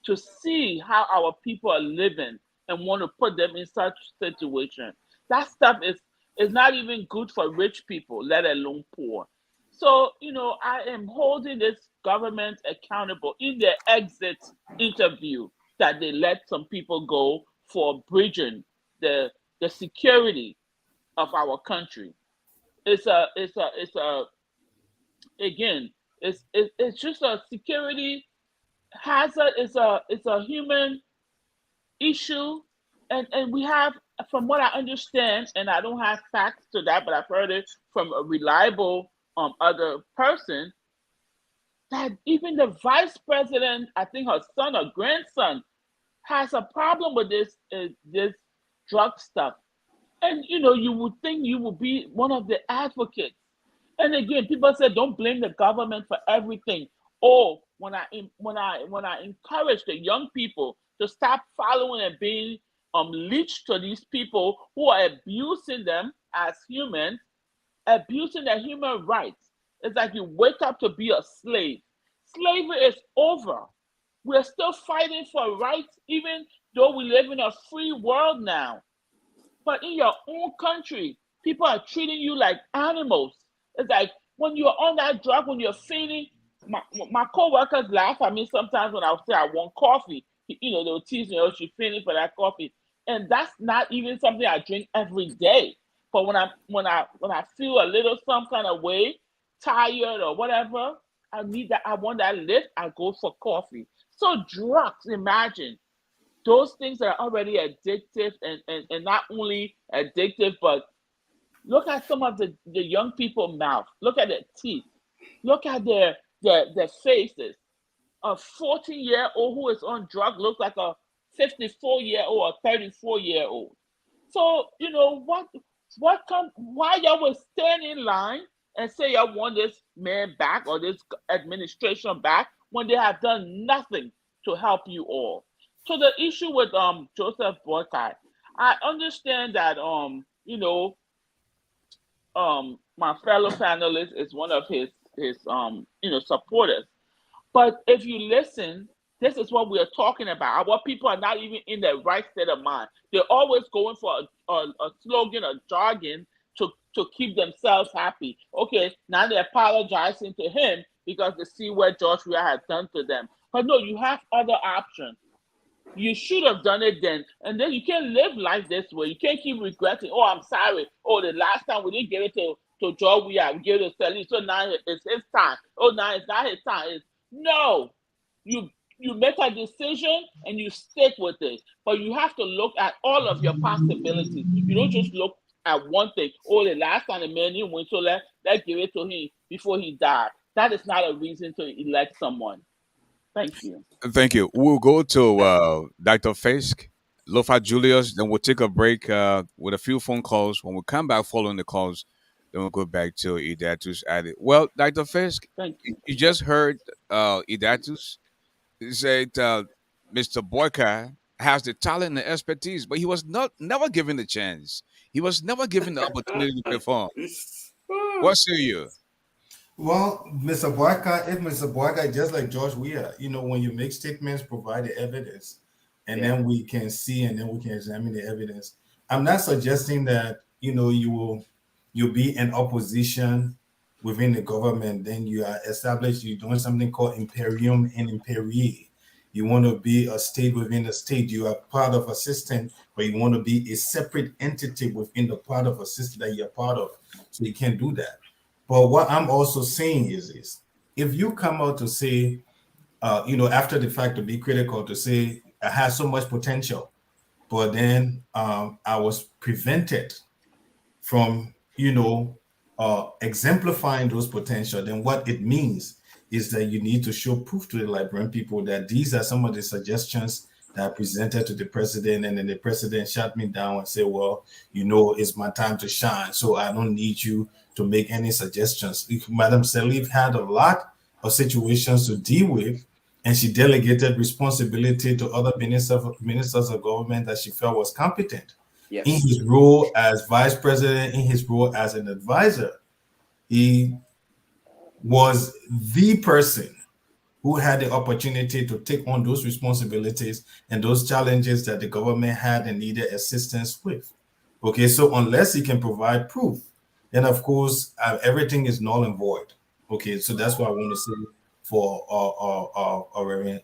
to see how our people are living and want to put them in such situation. That stuff is not even good for rich people, let alone poor. So, I am holding this government accountable in their exit interview that they let some people go for bridging the security of our country. It's a again, it's just a security hazard. It's a human issue, and we have, from what I understand, and I don't have facts to that, but I've heard it from a reliable other person, that even the vice president, I think her son or grandson, has a problem with this drug stuff. And you would think you would be one of the advocates. And again, people say don't blame the government for everything. Or when I encourage the young people to stop following and being leached to these people who are abusing them as humans, abusing their human rights. It's like you wake up to be a slave. Slavery is over. We're still fighting for rights, even though we live in a free world now. But in your own country, people are treating you like animals. It's like when you're on that drug, when you're feeling, my co-workers laugh at me sometimes when I say I want coffee. They'll tease me, oh, she's feeling for that coffee. And that's not even something I drink every day. But when I feel a little some kind of way, tired or whatever, I want that lift, I go for coffee. So drugs, imagine those things are already addictive, and not only addictive, but look at some of the young people mouth. Look at their teeth. Look at their faces. A 14-year-old who is on drug looks like a 54-year-old or 34-year-old. So why y'all will stand in line and say y'all want this man back or this administration back when they have done nothing to help you all? So the issue with Joseph Boycott, I understand that my fellow panelist is one of his supporters. But if you listen, this is what we are talking about. Our people are not even in the right state of mind. They're always going for a slogan, a jargon to keep themselves happy. Okay, now they're apologizing to him because they see what George Weah has done to them. But no, you have other options. You should have done it then. And then you can't live life this way. You can't keep regretting, oh, I'm sorry. Oh, the last time we didn't give it to George Weah, we gave it to Sally. So now it's his time. Oh, now it's not his time. No. You make a decision and you stick with it. But you have to look at all of your possibilities. You don't just look at one thing. Oh, the last time the man didn't win, so let's give it to him before he died. That is not a reason to elect someone. Thank you. Thank you. We'll go to Dr. Fisk, Lofa Julius, then we'll take a break with a few phone calls. When we come back following the calls, then we'll go back to Idatus Added. Well, Dr. Fisk, Thank you. you just heard Idatus said Mr. Boyka has the talent and expertise, but he was never given the chance. He was never given the opportunity to perform. What say you? Well, Mr. Boyka, if Mr. Boyka, just like George Weah, when you make statements, provide the evidence, and then we can see and then we can examine the evidence. I'm not suggesting that you'll be in opposition within the government, then you are established, you're doing something called imperium and imperii. You want to be a state within a state. You are part of a system, but you want to be a separate entity within the part of a system that you're part of. So you can't do that. But what I'm also saying is this: if you come out to say, after the fact, to be critical, to say I had so much potential, but then I was prevented from, exemplifying those potential, then what it means is that you need to show proof to the Liberian people that these are some of the suggestions that I presented to the president, and then the president shut me down and said, "Well, it's my time to shine, so I don't need you to make any suggestions." Madam Salif had a lot of situations to deal with, and she delegated responsibility to other ministers of government that she felt was competent. In Yes. his role as vice president, in his role as an advisor, he was the person who had the opportunity to take on those responsibilities and those challenges that the government had and needed assistance with. Okay, so unless he can provide proof, then of course everything is null and void. Okay, so that's what I want to say for Reverend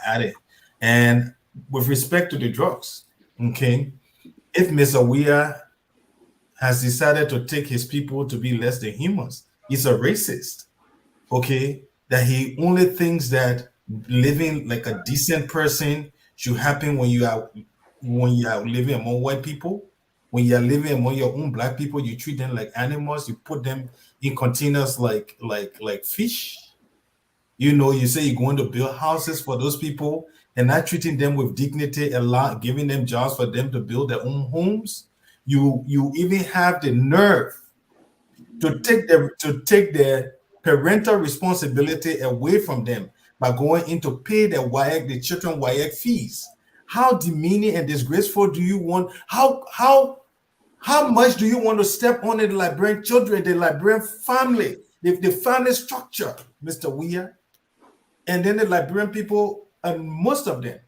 Ade. And with respect to the drugs, okay, if Mr. Weir has decided to take his people to be less than humans, he's a racist. Okay, that he only thinks that living like a decent person should happen when you are living among white people. When you are living among your own black people, you treat them like animals. You put them in containers like fish. You say you're going to build houses for those people and not treating them with dignity, giving them jobs for them to build their own homes. You even have the nerve to take their parental responsibility away from them by going in to pay the children WIAC fees. How demeaning and disgraceful do you want? How much do you want to step on the Liberian children, the Liberian family, the family structure, Mr. Weir? And then the Liberian people, and most of them,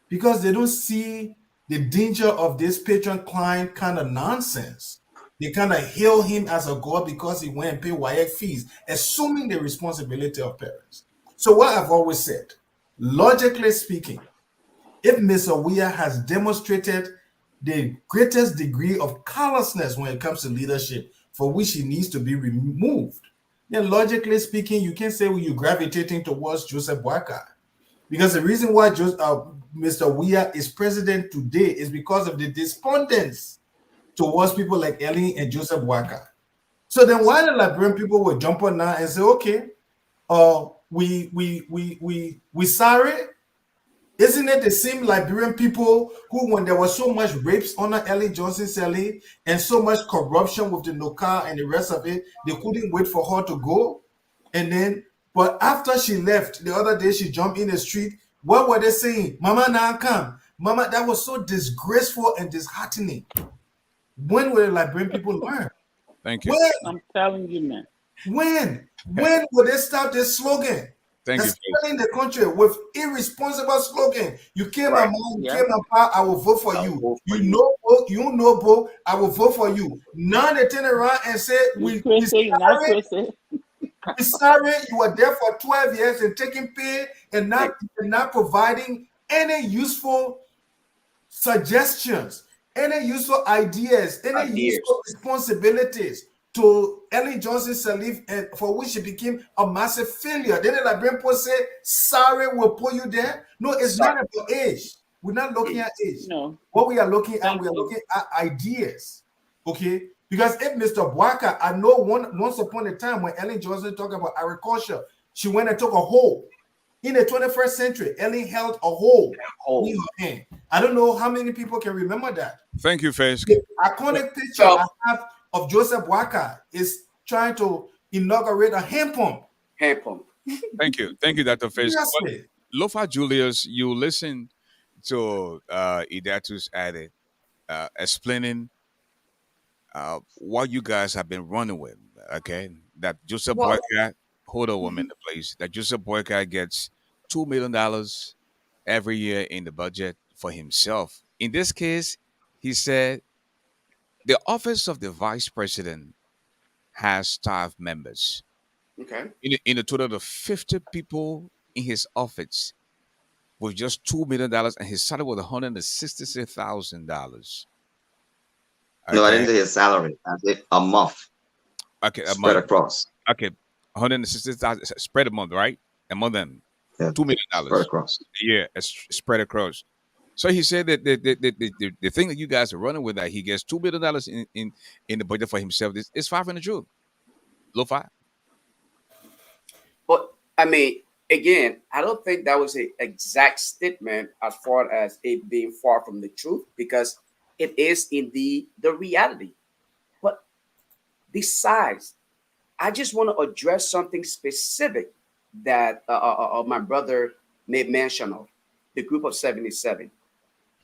because they don't see the danger of this patron-client kind of nonsense. They kind of hail him as a god because he went and paid WIAC fees, assuming the responsibility of parents. So what I've always said, logically speaking, if Mr. Weir has demonstrated the greatest degree of callousness when it comes to leadership, for which he needs to be removed, then logically speaking, you can say you're gravitating towards Joseph Boakai. Because the reason why Mr. Weir is president today is because of the despondence towards people like Ellen and Joseph Boakai. So then why the Liberian people will jump on now and say, okay, we sorry? Isn't it the same Liberian people who, when there was so much rapes under Ellen Johnson Sirleaf and so much corruption with the Noka and the rest of it, they couldn't wait for her to go? And then, but after she left, the other day she jumped in the street. What were they saying? Mama now come. Mama, that was so disgraceful and disheartening. When will the Liberian people learn? Thank you. When? I'm telling you, man. When will they stop this slogan? Thank you. Especially in the country with irresponsible slogan. You kill my Right. mom, you Yeah. kill my pa, I will vote for I'll you. vote for You you. know, Bo, you know, Bo, I will vote for you. Now they turn around and say, You twisted, not twisted. we sorry you were there for 12 years and taking pay and not providing any useful suggestions, any useful ideas, any Ideas. useful responsibilities to Ellen Johnson Sirleaf, and for which she became a massive failure. Then the Liberian people say, sorry, we'll put you there. No, it's not about age. We're not looking at age. No. What we are looking at, Thank we are you. looking at ideas. Okay? Because if Mr. Boakai, I know once upon a time when Ellen Johnson talked about agriculture, she went and took a hoe. In the 21st century, Ellen held a hoe in her hand. I don't know how many people can remember that. Thank you, Face. The iconic picture I have of Joseph Boakai is trying to inaugurate a hand pump. Hand pump. Thank you, Dr. Face. Seriously. Lofa Julius, you listen to Idatu's Addy explaining what you guys have been running with. Okay, that Joseph Well- Boycott, hold on 1 minute, please. That Joseph Boycott gets $2 million every year in the budget for himself. In this case, he said the office of the vice president has staff members. Okay. In a total of 50 people in his office with just $2 million, and his salary was $166,000. No, I didn't say his salary. I said a month Okay, a spread month. across. Okay, 160,000 spread a month, right? A month then Yeah, $2 million. spread across. Yeah, it's spread across. So he said that the thing that you guys are running with, that he gets $2 million in the budget for himself, is far from the truth. Lo-Fi? But I mean, again, I don't think that was an exact statement as far as it being far from the truth, because it is indeed the reality. But besides, I just want to address something specific that my brother made mention of, the group of 77.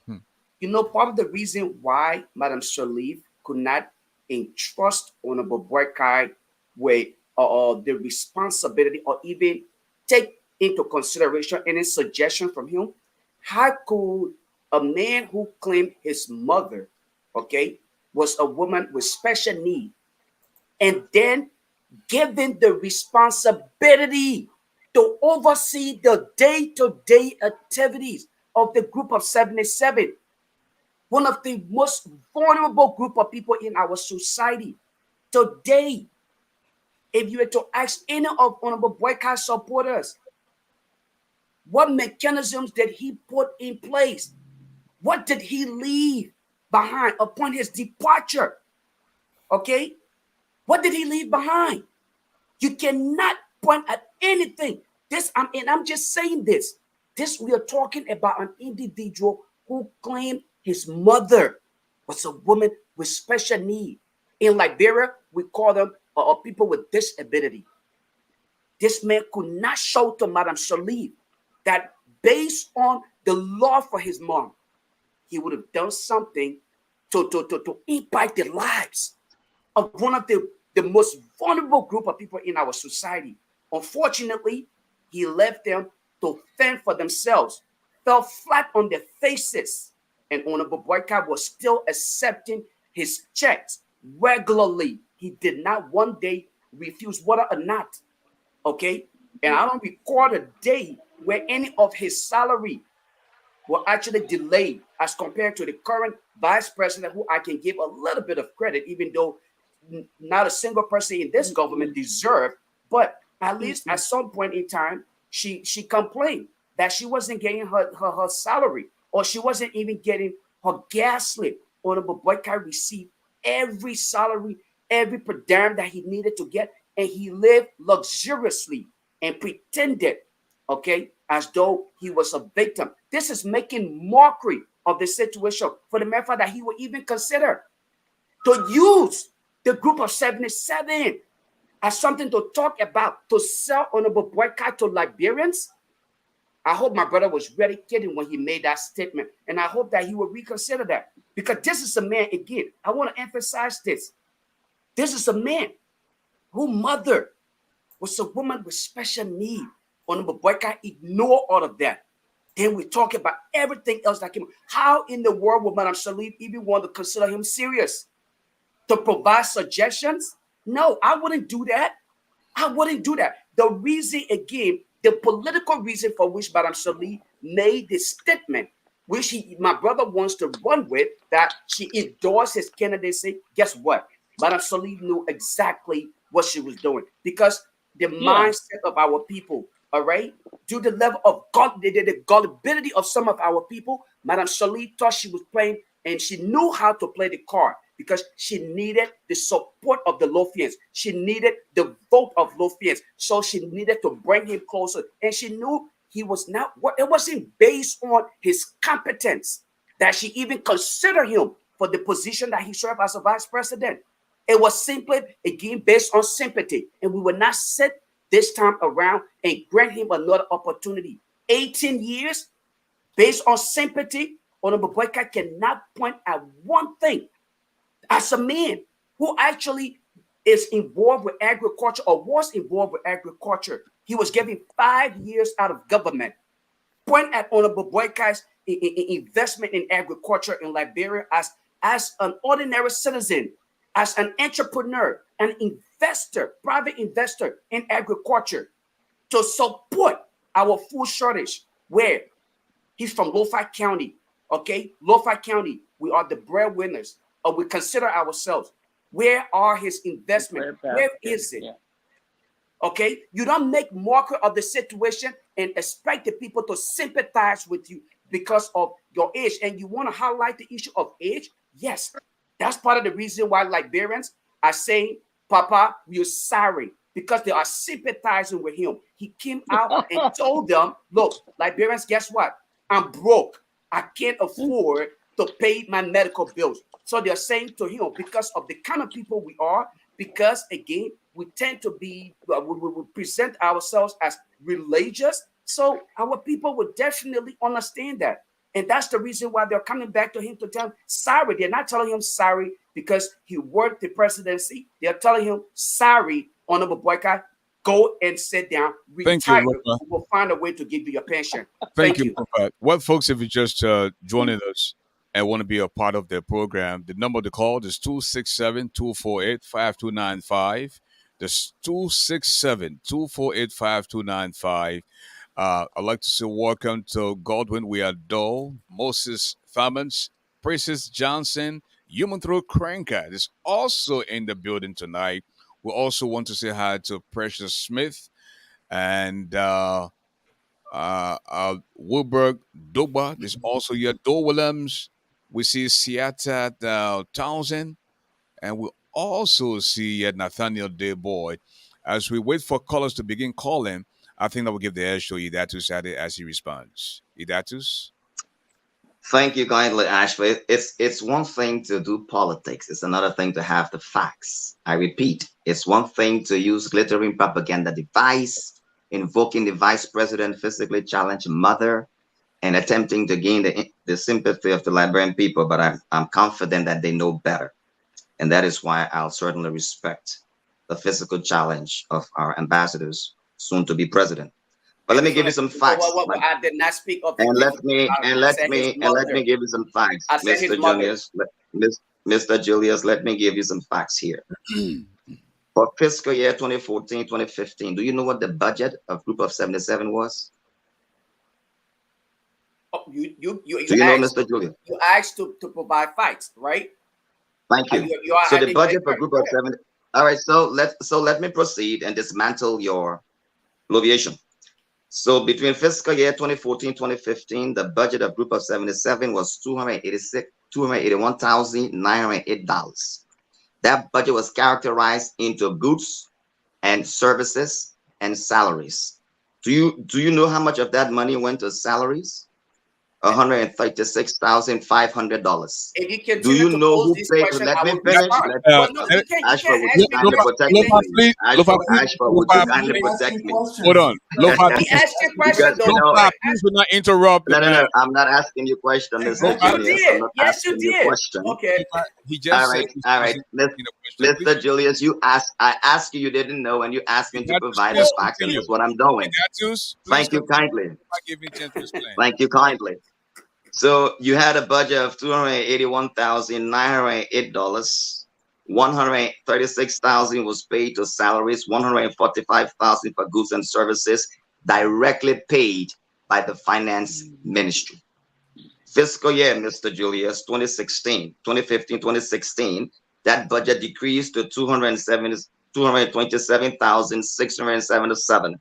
Hmm. You know, part of the reason why Madame Sirleaf could not entrust Honorable Boykai with the responsibility or even take into consideration any suggestion from him, how could a man who claimed his mother, okay, was a woman with special need, and then given the responsibility to oversee the day-to-day activities of the group of 77, one of the most vulnerable group of people in our society today. If you were to ask any of Honorable Boycott supporters, what mechanisms did he put in place? What did he leave behind upon his departure? Okay, what did he leave behind? You cannot point at anything. I'm just saying this. This, we are talking about an individual who claimed his mother was a woman with special need. In Liberia, we call them people with disability. This man could not show to Madame Sirleaf that based on the law for his mom, he would have done something to impact the lives of one of the most vulnerable group of people in our society. Unfortunately, he left them to fend for themselves, fell flat on their faces, and Honorable Boycott was still accepting his checks regularly. He did not one day refuse whether or not, okay? And I don't record a day where any of his salary were actually delayed as compared to the current vice president, who I can give a little bit of credit, even though not a single person in this government deserved. But at least at some point in time, she complained that she wasn't getting her salary, or she wasn't even getting her gas slip. Honorable Boycott received every salary, every per diem that he needed to get, and he lived luxuriously and pretended, okay, as though he was a victim. This is making mockery of the situation, for the mere fact that he would even consider to use the group of 77 as something to talk about, to sell Honorable Boycott to Liberians. I hope my brother was really kidding when he made that statement, and I hope that he will reconsider that, because this is a man, again, I want to emphasize this. This is a man whose mother was a woman with special need. Honorable Boycott ignore all of that. Then we talk about everything else that came. How in the world would Madame Sirleaf even want to consider him serious? To provide suggestions? No, I wouldn't do that. I wouldn't do that. The reason, again, the political reason for which Madame Sirleaf made this statement, which my brother wants to run with, that she endorsed his candidacy. Guess what? Madame Sirleaf knew exactly what she was doing, because the mindset of our people, all right, to the level of God, the gullibility of some of our people, Madame Sirleaf thought she was playing, and she knew how to play the card, because she needed the support of the Lothians. She needed the vote of Lothians. So she needed to bring him closer. And she knew he was not, it wasn't based on his competence that she even considered him for the position that he served as a vice president. It was simply, again, based on sympathy. And we will not sit this time around and grant him another opportunity. 18 years based on sympathy. Honorable Boycott cannot point at one thing. As a man who actually is involved with agriculture, or was involved with agriculture, he was given 5 years out of government. Point at Honorable Boycott's investment in agriculture in Liberia as an ordinary citizen, as an entrepreneur, an investor, private investor in agriculture, to support our food shortage, where he's from Lo-Fi County, okay? Lo-Fi County, we are the breadwinners, or we consider ourselves. Where are his investments? Where is it? Yeah. Okay? You don't make mockery of the situation and expect the people to sympathize with you because of your age. And you want to highlight the issue of age? Yes, that's part of the reason why Liberians are saying Papa, we're sorry, because they are sympathizing with him. He came out and told them, look, Liberians, guess what? I'm broke. I can't afford to pay my medical bills. So they're saying to him, because of the kind of people we are, because again, we tend to be, we present ourselves as religious. So our people would definitely understand that. And that's the reason why they're coming back to him to tell him sorry. They're not telling him sorry because he worked the presidency. They're telling him sorry, Honorable Boycott. Go and sit down, Thank you, retire. Lofa. We'll find a way to give you your pension. Thank Thank you, you. Prophet. Well, folks, if you just joining us and want to be a part of the program, the number to call is 267-248-5295. That's 267-248-5295. I'd like to say welcome to Godwin We Adore, Moses Thamans, Precious Johnson, Human Through Cranker is also in the building tonight. We also want to say hi to Precious Smith and Wilberg Dogba is also here. Doe Williams. We see Siata Townsend, and we also see Nathaniel Dayboy. As we wait for callers to begin calling, I think I will give the air show Idatus as he responds. Idatus? Thank you kindly, Ashford. It's one thing to do politics. It's another thing to have the facts. I repeat, it's one thing to use glittering propaganda device, invoking the vice president physically challenged mother, and attempting to gain the sympathy of the Liberian people. But I'm confident that they know better, and that is why I'll certainly respect the physical challenge of our ambassadors, soon to be president. But let me give you some facts. I did not speak of the And let gift. me I and let said his me and let me mother. give you some facts, I said his Mr. mother. Julius. Mr. Julius, let me give you some facts here. For fiscal year 2014-2015, do you know what the budget of Group of 77 was? Oh, Do you know, asked Mr. Julius? you asked to provide fights, right? Thank you. So the budget for Group of 7. All right, so let me proceed and dismantle your bloviation. So between fiscal year 2014-2015, the budget of Group of 77 was $281,908. That budget was characterized into goods and services and salaries. Do you know how much of that money went to salaries? $136,500. If you Do continue you to know pose who this paid? question, Let I me will finish. respond. Uh, But no, uh, you Ashford, can't would ask you me kindly protect me, Lofa, everything. please? please. Lofa, Ashford, please. Ashford, would you Lofa, kindly please. protect me? Hold on. Lofa, He please. asked you a question Because though. Lofa, Correct. please do not interrupt the no, man. I'm not asking you question, Mr. Yes, Lofa, you Julius. I'm did. not Yes, you asking you did. question. Okay. Lofa, he All just said right, all right, he's asking a question. Please, Mr. Julius, I asked you, you didn't know, and you asked me to Idatus, provide the please So facts, and continue. that's what I'm doing. Idatus, please Thank you continue. kindly. I give you a chance to explain. Thank you kindly. So you had a budget of $281,908. 136,000 was paid to salaries. 145,000 for goods and services directly paid by the finance ministry. Fiscal year, Mr. Julius, 2015, 2016, that budget decreased to 227,677.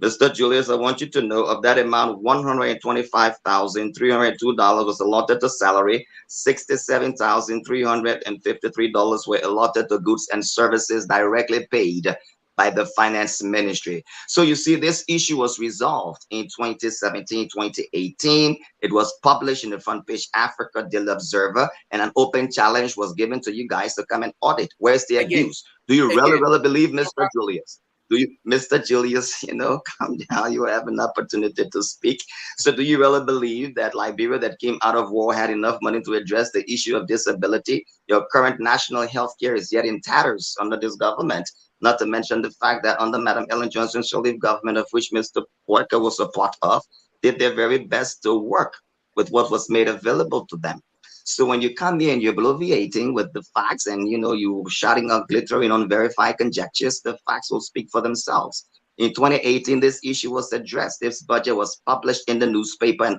Mr. Julius, I want you to know of that amount, $125,302 was allotted to salary, $67,353 were allotted to goods and services directly paid by the finance ministry. So you see, this issue was resolved in 2017, 2018. It was published in the front page Africa Daily Observer, and an open challenge was given to you guys to come and audit. Where's the Again, abuse? Do you again. really believe, Mr. Julius? Do you, Mr. Julius, calm down. You have an opportunity to speak. So do you really believe that Liberia that came out of war had enough money to address the issue of disability? Your current national health care is yet in tatters under this government. Not to mention the fact that under Madam Ellen Johnson Sirleaf government, of which Mr. Walker was a part of, did their very best to work with what was made available to them. So when you come here and you're bloviating with the facts and you shouting out glittering unverified conjectures, the facts will speak for themselves. In 2018, this issue was addressed. This budget was published in the newspaper, and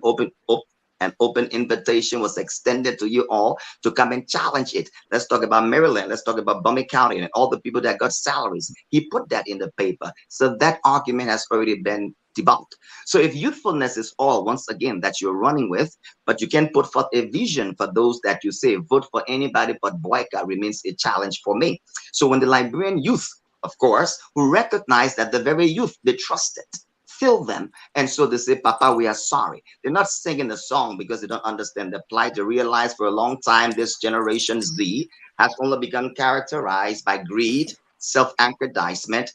an open invitation was extended to you all to come and challenge it. Let's talk about Maryland. Let's talk about Bummy County and all the people that got salaries. He put that in the paper. So that argument has already been debunked. So if youthfulness is all, once again, that you're running with, but you can put forth a vision for those that you say vote for anybody but Boyka remains a challenge for me. So when the Liberian youth, of course, who recognize that the very youth they trusted, fill them, and so they say, Papa, we are sorry. They're not singing the song because they don't understand the plight. They realize for a long time this generation Z has only become characterized by greed, self-aggrandizement,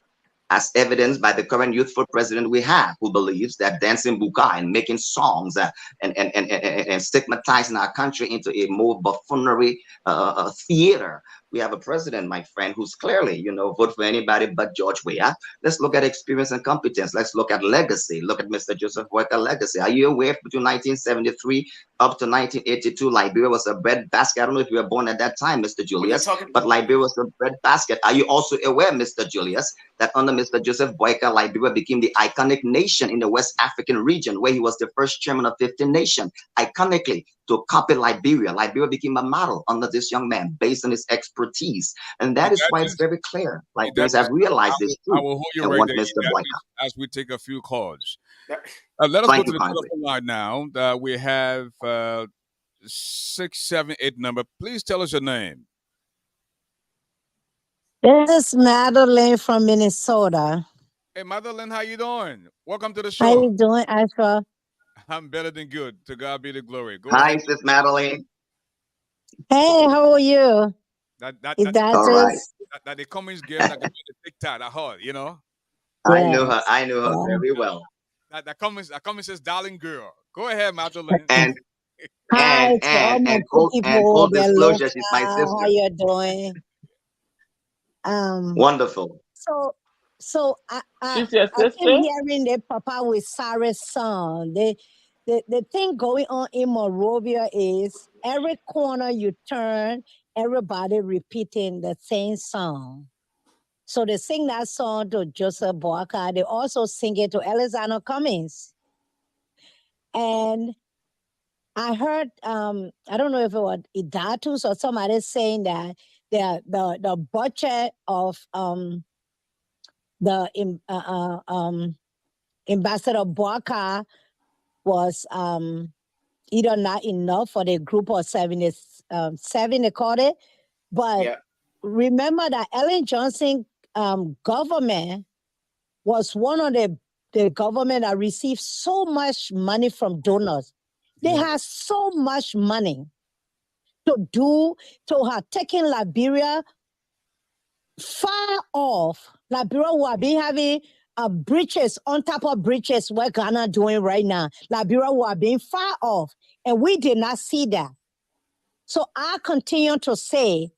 as evidenced by the current youthful president we have, who believes that dancing buka and making songs and stigmatizing our country into a more buffoonery theater. We have a president, my friend, who's clearly, vote for anybody but George Weah. Let's look at experience and competence. Let's look at legacy. Look at Mr. Joseph Boyka's legacy. Are you aware between 1973 up to 1982, Liberia was a breadbasket? I don't know if you were born at that time, Mr. Julius, but Liberia was a breadbasket. Are you also aware, Mr. Julius, that under Mr. Joseph Boyka, Liberia became the iconic nation in the West African region, where he was the first chairman of 15 Nations, iconically, to copy Liberia. Liberia became a model under this young man based on his expertise. And that is why it's very clear. Liberians have realized this too. I will hold you and right want there Mr. Boyka. as we take a few calls. Let us go to the telephone line now. We have 678 number. Please tell us your name. This is Madeline from Minnesota. Hey, Madeline, how you doing? Welcome to the show. How you doing, ASHFORD? I'm better than good. To God be the glory. Go Hi, ahead. Sis Madeline. Hey, how are you? That all right. That the Cummings girl that can be the TikTok, I heard, I know her. I know her very well. That Cummings says, darling girl. Go ahead, Madeline. And Hi to all my full disclosure, she's my sister. How you doing? Wonderful. So She's your I've sister? been hearing the Papa with Sarah's song. The thing going on in Monrovia is every corner you turn, everybody repeating the same song. So they sing that song to Joseph Boyka. They also sing it to Alexander Cummings. And I heard, I don't know if it was Idatus or somebody saying that the budget of Ambassador Boyka was either not enough for the group of 77, they called it. But remember that Ellen Johnson government was one of the government that received so much money from donors. They had so much money to have taken Liberia far off. Liberia will be having bridges on top of bridges what Ghana doing right now. Liberia will be far off. And we did not see that. So I continue to say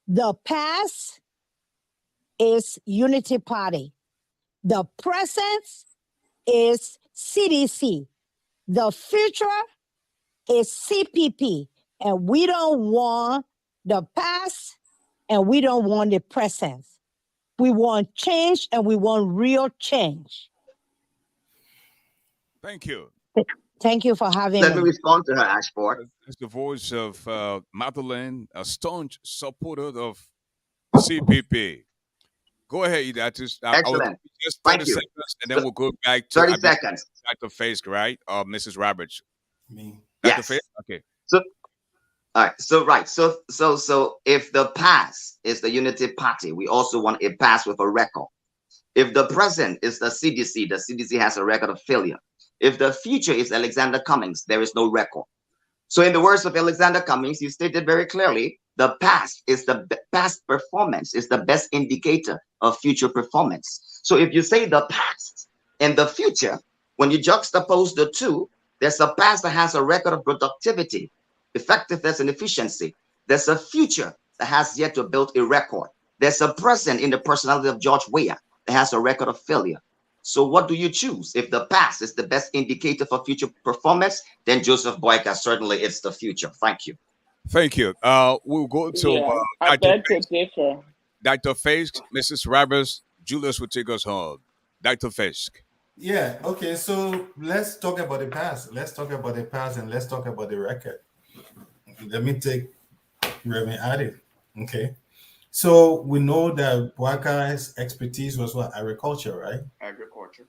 the past is Unity Party. The present is CDC. The future is CPP. And we don't want the past and we don't want the present. We want change and we want real change. Thank you. Thank you for having Let me. me respond to her, ASHFORD. It's the voice of Madeline, a staunch supporter of CPP. Go ahead, Idatus. Excellent. Just 30 Thank you. seconds, and then we'll go back to 30 seconds. Dr. Faith, right? Or Mrs. Roberts. Me. Dr. Yes. Faith? Okay. So, all right. So if the past is the Unity Party, we also want a past with a record. If the present is the CDC has a record of failure. If the future is Alexander Cummings, there is no record. So in the words of Alexander Cummings, you stated very clearly, the past performance is the best indicator of future performance. So if you say the past and the future, when you juxtapose the two, there's a past that has a record of productivity, effectiveness, and efficiency. There's a future that has yet to build a record. There's a present in the personality of George Weah that has a record of failure. So what do you choose? If the past is the best indicator for future performance, then Joseph Boyka, certainly it's the future. Thank you. Thank you. We'll go to I Dr. beg to differ. Dr. Faith, Mrs. Roberts. Julius will take us home. Dr. Faith. Yeah. Okay. So let's talk about the past. Let's talk about the past and let's talk about the record. Let me take Reverend Adi. Okay. So we know that Boyka's expertise was what? Agriculture, right? Agriculture.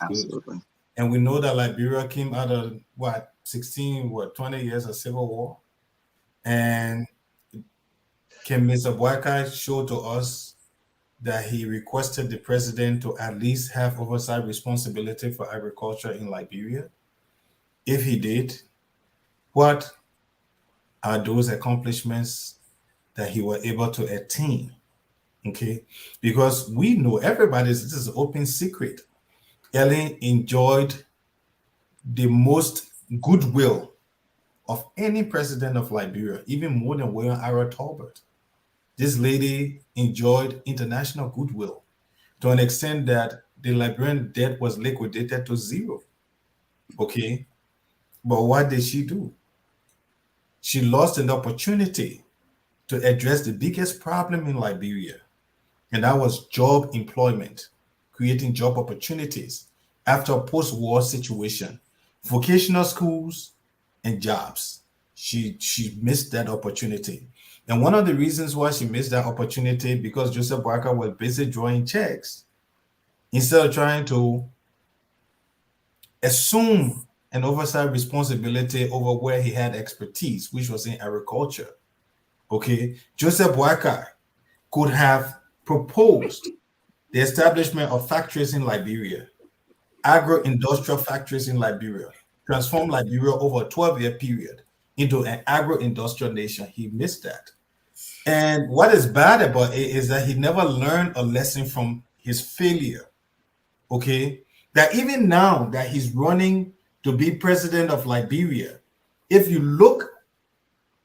Absolutely. And we know that Liberia came out of 20 years of civil war. And can Mr. Boakai show to us that he requested the president to at least have oversight responsibility for agriculture in Liberia? If he did, what are those accomplishments that he was able to attain? Okay, because we know this is an open secret. Ellen enjoyed the most goodwill of any president of Liberia, even more than William Ira Talbot. This lady enjoyed international goodwill to an extent that the Liberian debt was liquidated to zero. Okay, but what did she do? She lost an opportunity to address the biggest problem in Liberia, and that was job employment, creating job opportunities after a post-war situation, vocational schools, and jobs. She missed that opportunity. And one of the reasons why she missed that opportunity, because Joseph Barker was busy drawing checks instead of trying to assume an oversight responsibility over where he had expertise, which was in agriculture. Okay, Joseph Boakai could have proposed the establishment of factories in Liberia, agro-industrial factories in Liberia, transform Liberia over a 12-year period into an agro-industrial nation. He missed that. And what is bad about it is that he never learned a lesson from his failure. Okay, that even now that he's running to be president of Liberia, if you look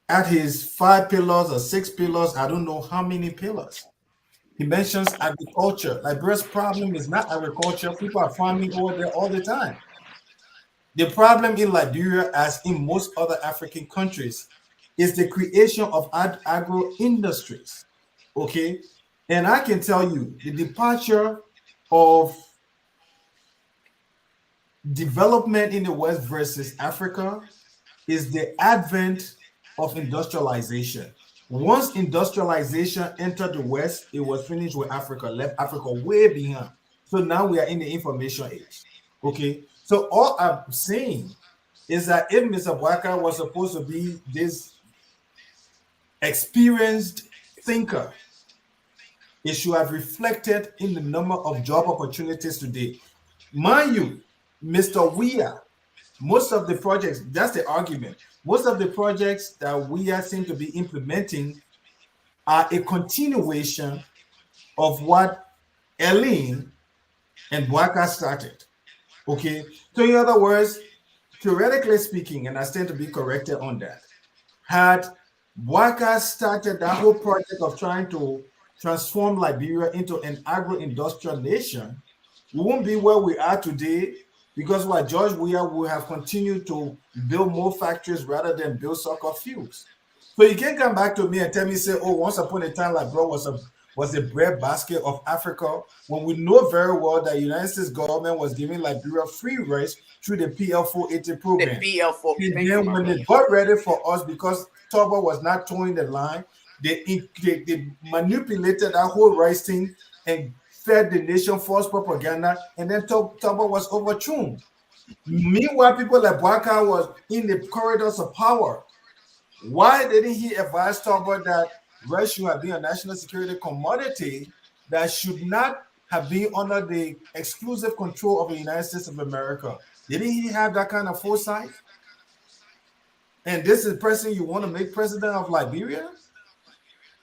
at his 5 pillars or 6 pillars, I don't know how many pillars, he mentions agriculture. Liberia's problem is not agriculture. People are farming over there all the time. The problem in Liberia, as in most other African countries, is the creation of agro industries. Okay, and I can tell you the departure of development in the West versus Africa is the advent of industrialization. Once industrialization entered the West, it was finished with Africa, left Africa way behind. So now we are in the information age. Okay, so all I'm saying is that if Mr. Boakai was supposed to be this experienced thinker, it should have reflected in the number of job opportunities today. Mind you, Mr. Weah, most of the projects, that's the argument. Most of the projects that we are seem to be implementing are a continuation of what Ellen and Boakai started. Okay, so in other words, theoretically speaking, and I stand to be corrected on that, had Boakai started that whole project of trying to transform Liberia into an agro-industrial nation, we won't be where we are today, because what George Weah will have continued to build more factories rather than build soccer fields. So you can't come back to me and tell me, say, oh, once upon a time, Liberia was a breadbasket of Africa, when we know very well that the United States government was giving Liberia free rice through the PL 480 program. The PL 4. And then when they got ready for us, because Toba was not towing the line, they manipulated that whole rice thing and fed the nation false propaganda, and then Toba was overthrown. Meanwhile, people like Boakai was in the corridors of power. Why didn't he advise Toba that rice should have been a national security commodity that should not have been under the exclusive control of the United States of America? Didn't he have that kind of foresight? And this is the person you want to make president of Liberia?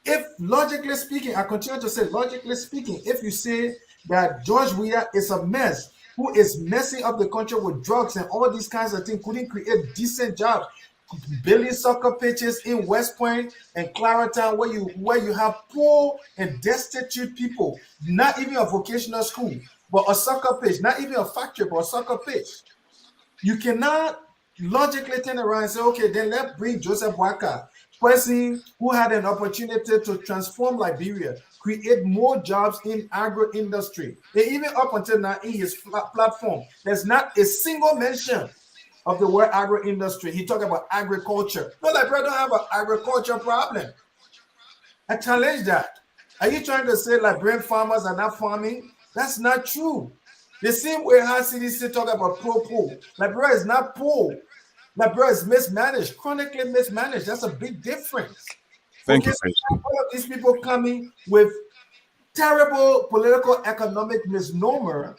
If logically speaking, I continue to say logically speaking, if you say that George Weah is a mess, who is messing up the country with drugs and all these kinds of things, couldn't create decent jobs, building soccer pitches in West Point and Clarendon, where you have poor and destitute people, not even a vocational school, but a soccer pitch, not even a factory, but a soccer pitch. You cannot logically turn around and say, okay, then let's bring Joseph Boakai, person who had an opportunity to transform Liberia, create more jobs in agro-industry. And even up until now in his platform, there's not a single mention of the word agro-industry. He talked about agriculture. No, Liberia don't have an agriculture problem. I challenge that. Are you trying to say Liberian farmers are not farming? That's not true. The same way how CDC talk about pro. Liberia is not poor. Liberia is mismanaged, chronically mismanaged. That's a big difference. Thank Okay, you, so Faith. all of these people coming with terrible political economic misnomer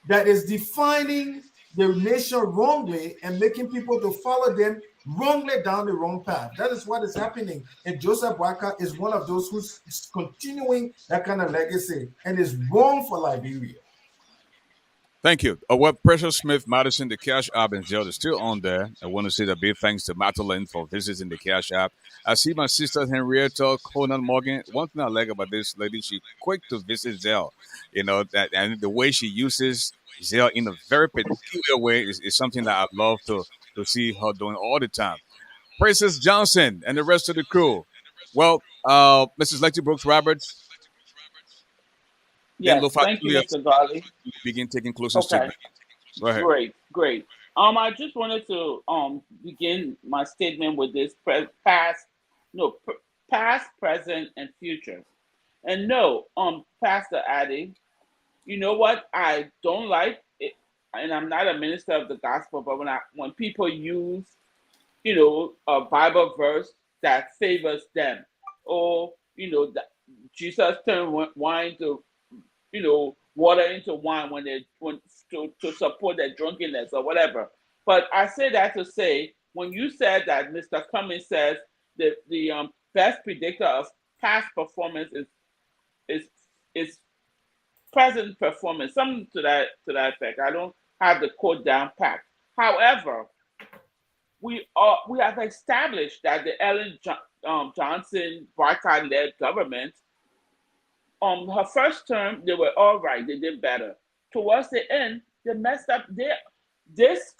that is defining the nation wrongly and making people to follow them wrongly down the wrong path. That is what is happening. And Joseph Boakai is one of those who's continuing that kind of legacy and is wrong for Liberia. Thank you. Well, Precious Smith Madison, the Cash App and Zelle is still on there. I want to say a big thanks to Madeline for visiting the Cash App. I see my sister Henrietta Conan Morgan. One thing I like about this lady, she quick to visit Zelle. You know, that and the way she uses Zelle in a very peculiar way is something that I love to see her doing all the time. Princess Johnson and the rest of the crew. Well, Mrs. Lexi Brooks Roberts, then Yes, Lofa thank you, Julius Mr. Garley. begin taking closing Okay, statement. Go ahead. great. I just wanted to begin my statement with this past, present, and future. And no, Pastor Addy, you know what I don't like it, and I'm not a minister of the gospel, but when people use, a Bible verse that favors them, or that Jesus turned wine to, water into wine when to support their drunkenness or whatever. But I say that to say, when you said that Mr. Cummings says that the best predictor of past performance is is present performance, something to that effect. I don't have the quote down pat. However, we have established that the Johnson Barclay-led government, her first term, they were all right. They did better. Towards the end, they messed up. This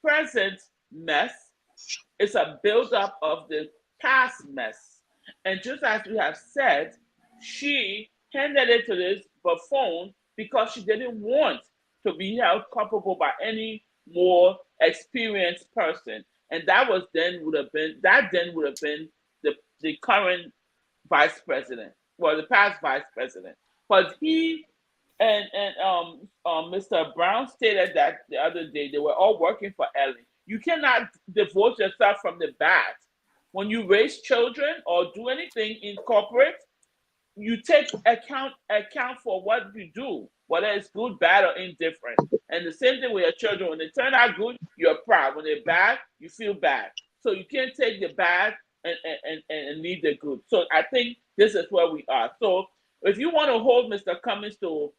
present mess is a buildup of the past mess. And just as we have said, she handed it to this buffoon because she didn't want to be held culpable by any more experienced person. And that would have been the current vice president, well, the past vice president. But he and Mr. Brown stated that the other day they were all working for Ellen. You cannot divorce yourself from the bad. When you raise children or do anything in corporate, you take account for what you do, whether it's good, bad, or indifferent. And the same thing with your children. When they turn out good, you're proud. When they're bad, you feel bad. So you can't take the bad and leave the good. So I think this is where we are. So if you want to hold Mr. Cummings to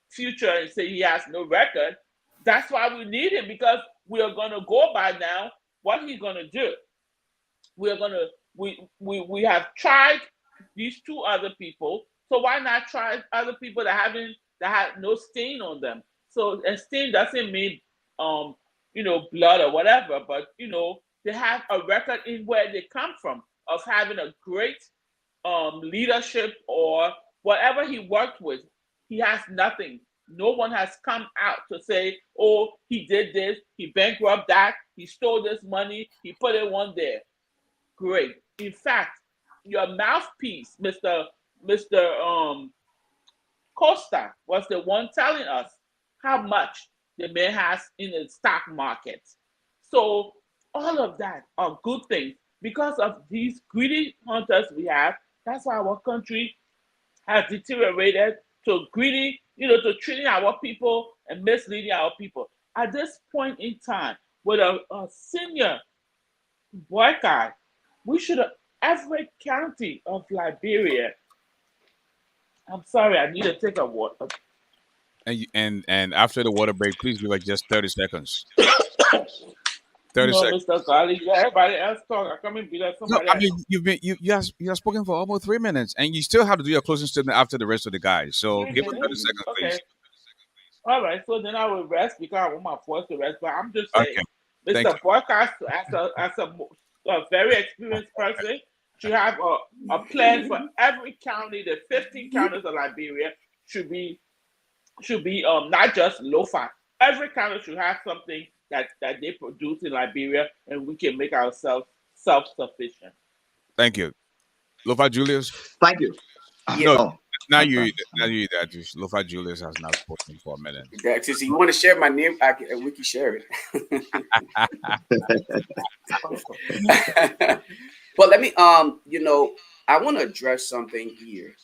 future and say he has no record, that's why we need him, because we are going to go by now what he's going to do. We have tried these two other people, so why not try other people that have no stain on them? So, and stain doesn't mean blood or whatever, but they have a record in where they come from of having a great leadership or whatever he worked with. He has nothing. No one has come out to say, oh, he did this, he bankrupted that, he stole this money, he put it one there. Great. In fact, your mouthpiece, Mr. Costa, was the one telling us how much the man has in the stock market. So all of that are good things. Because of these greedy hunters we have, that's why our country has deteriorated to greedy, to treating our people and misleading our people. At this point in time, with a senior white guy, we should have every county of Liberia. I'm sorry, I need to take a water. And after the water break, please give like just 30 seconds. 30 seconds. Mr. Garley, everybody else talk. I come and be like No, somebody I mean else. you have spoken for almost 3 minutes, and you still have to do your closing statement after the rest of the guys. So give us 30 seconds, Okay. please. All right, so then I will rest because I want my voice to rest. But I'm just saying, Okay. Thank Mr. Broadcast, as a very experienced person, should have a plan for every county. The 15 counties of Liberia should be not just low-fat. Every county should have something that they produce in Liberia, and we can make ourselves self-sufficient. Thank you. Lofa Julius. Thank you. Yeah. No, Oh, Now you that Lofa Julius has not spoken for a minute. Since you want to share my name, we can share it. But let me, I want to address something here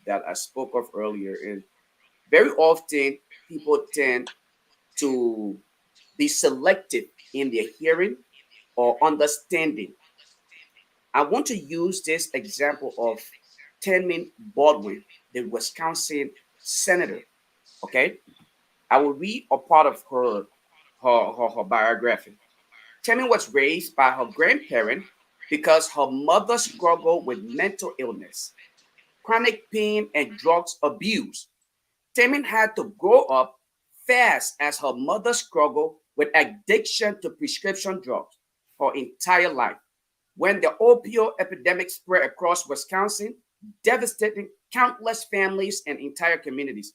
that I spoke of earlier. And very often, people tend to be selective in their hearing or understanding. I want to use this example of Tammy Baldwin, the Wisconsin senator. Okay, I will read a part of her biography. Tammy was raised by her grandparent because her mother struggled with mental illness, chronic pain, and drugs abuse. Tammy had to grow up fast as her mother struggled with addiction to prescription drugs her entire life. When the opioid epidemic spread across Wisconsin, devastating countless families and entire communities,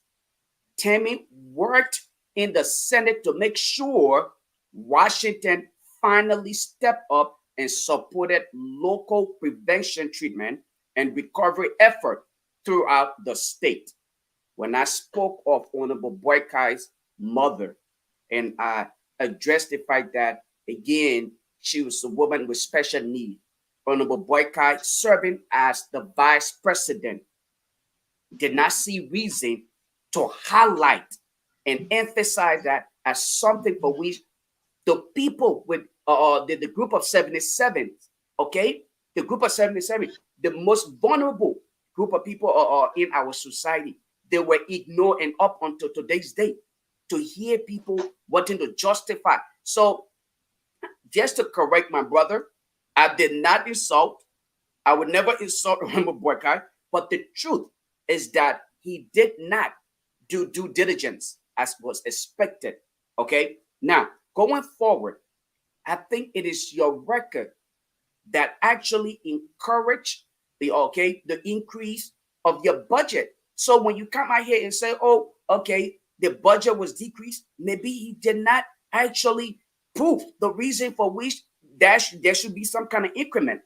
Tammy worked in the Senate to make sure Washington finally stepped up and supported local prevention treatment and recovery effort throughout the state. When I spoke of Honorable Boykai's mother, and I addressed the fact that, again, she was a woman with special need. Honorable Boykai, serving as the vice president, did not see reason to highlight and emphasize that as something for which the people with the group of 77, okay, the group of 77, the most vulnerable group of people in our society, they were ignored, and up until today's day, to hear people wanting to justify. So, just to correct my brother, I did not insult. I would never insult Honorable Boykai, but the truth is that he did not do due diligence as was expected. Okay. Now, going forward, I think it is your record that actually encourage the increase of your budget. So when you come out here and say, oh, okay, the budget was decreased, maybe he did not actually prove the reason for which there should be some kind of increment.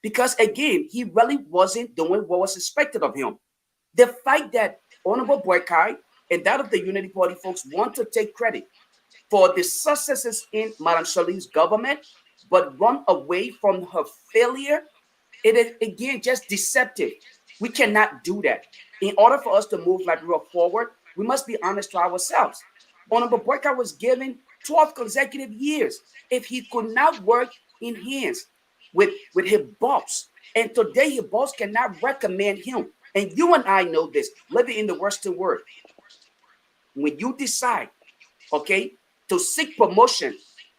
Because again, he really wasn't doing what was expected of him. The fact that Honorable Boykai and that of the Unity Party folks want to take credit for the successes in Madame Charlene's government, but run away from her failure, it is again just deceptive. We cannot do that. In order for us to move Liberia forward, we must be honest to ourselves. Honorable Boykai was given 12 consecutive years. If he could not work in hands with his boss, and today his boss cannot recommend him, and you and I know this, living in the Western world, when you decide, okay, to seek promotion,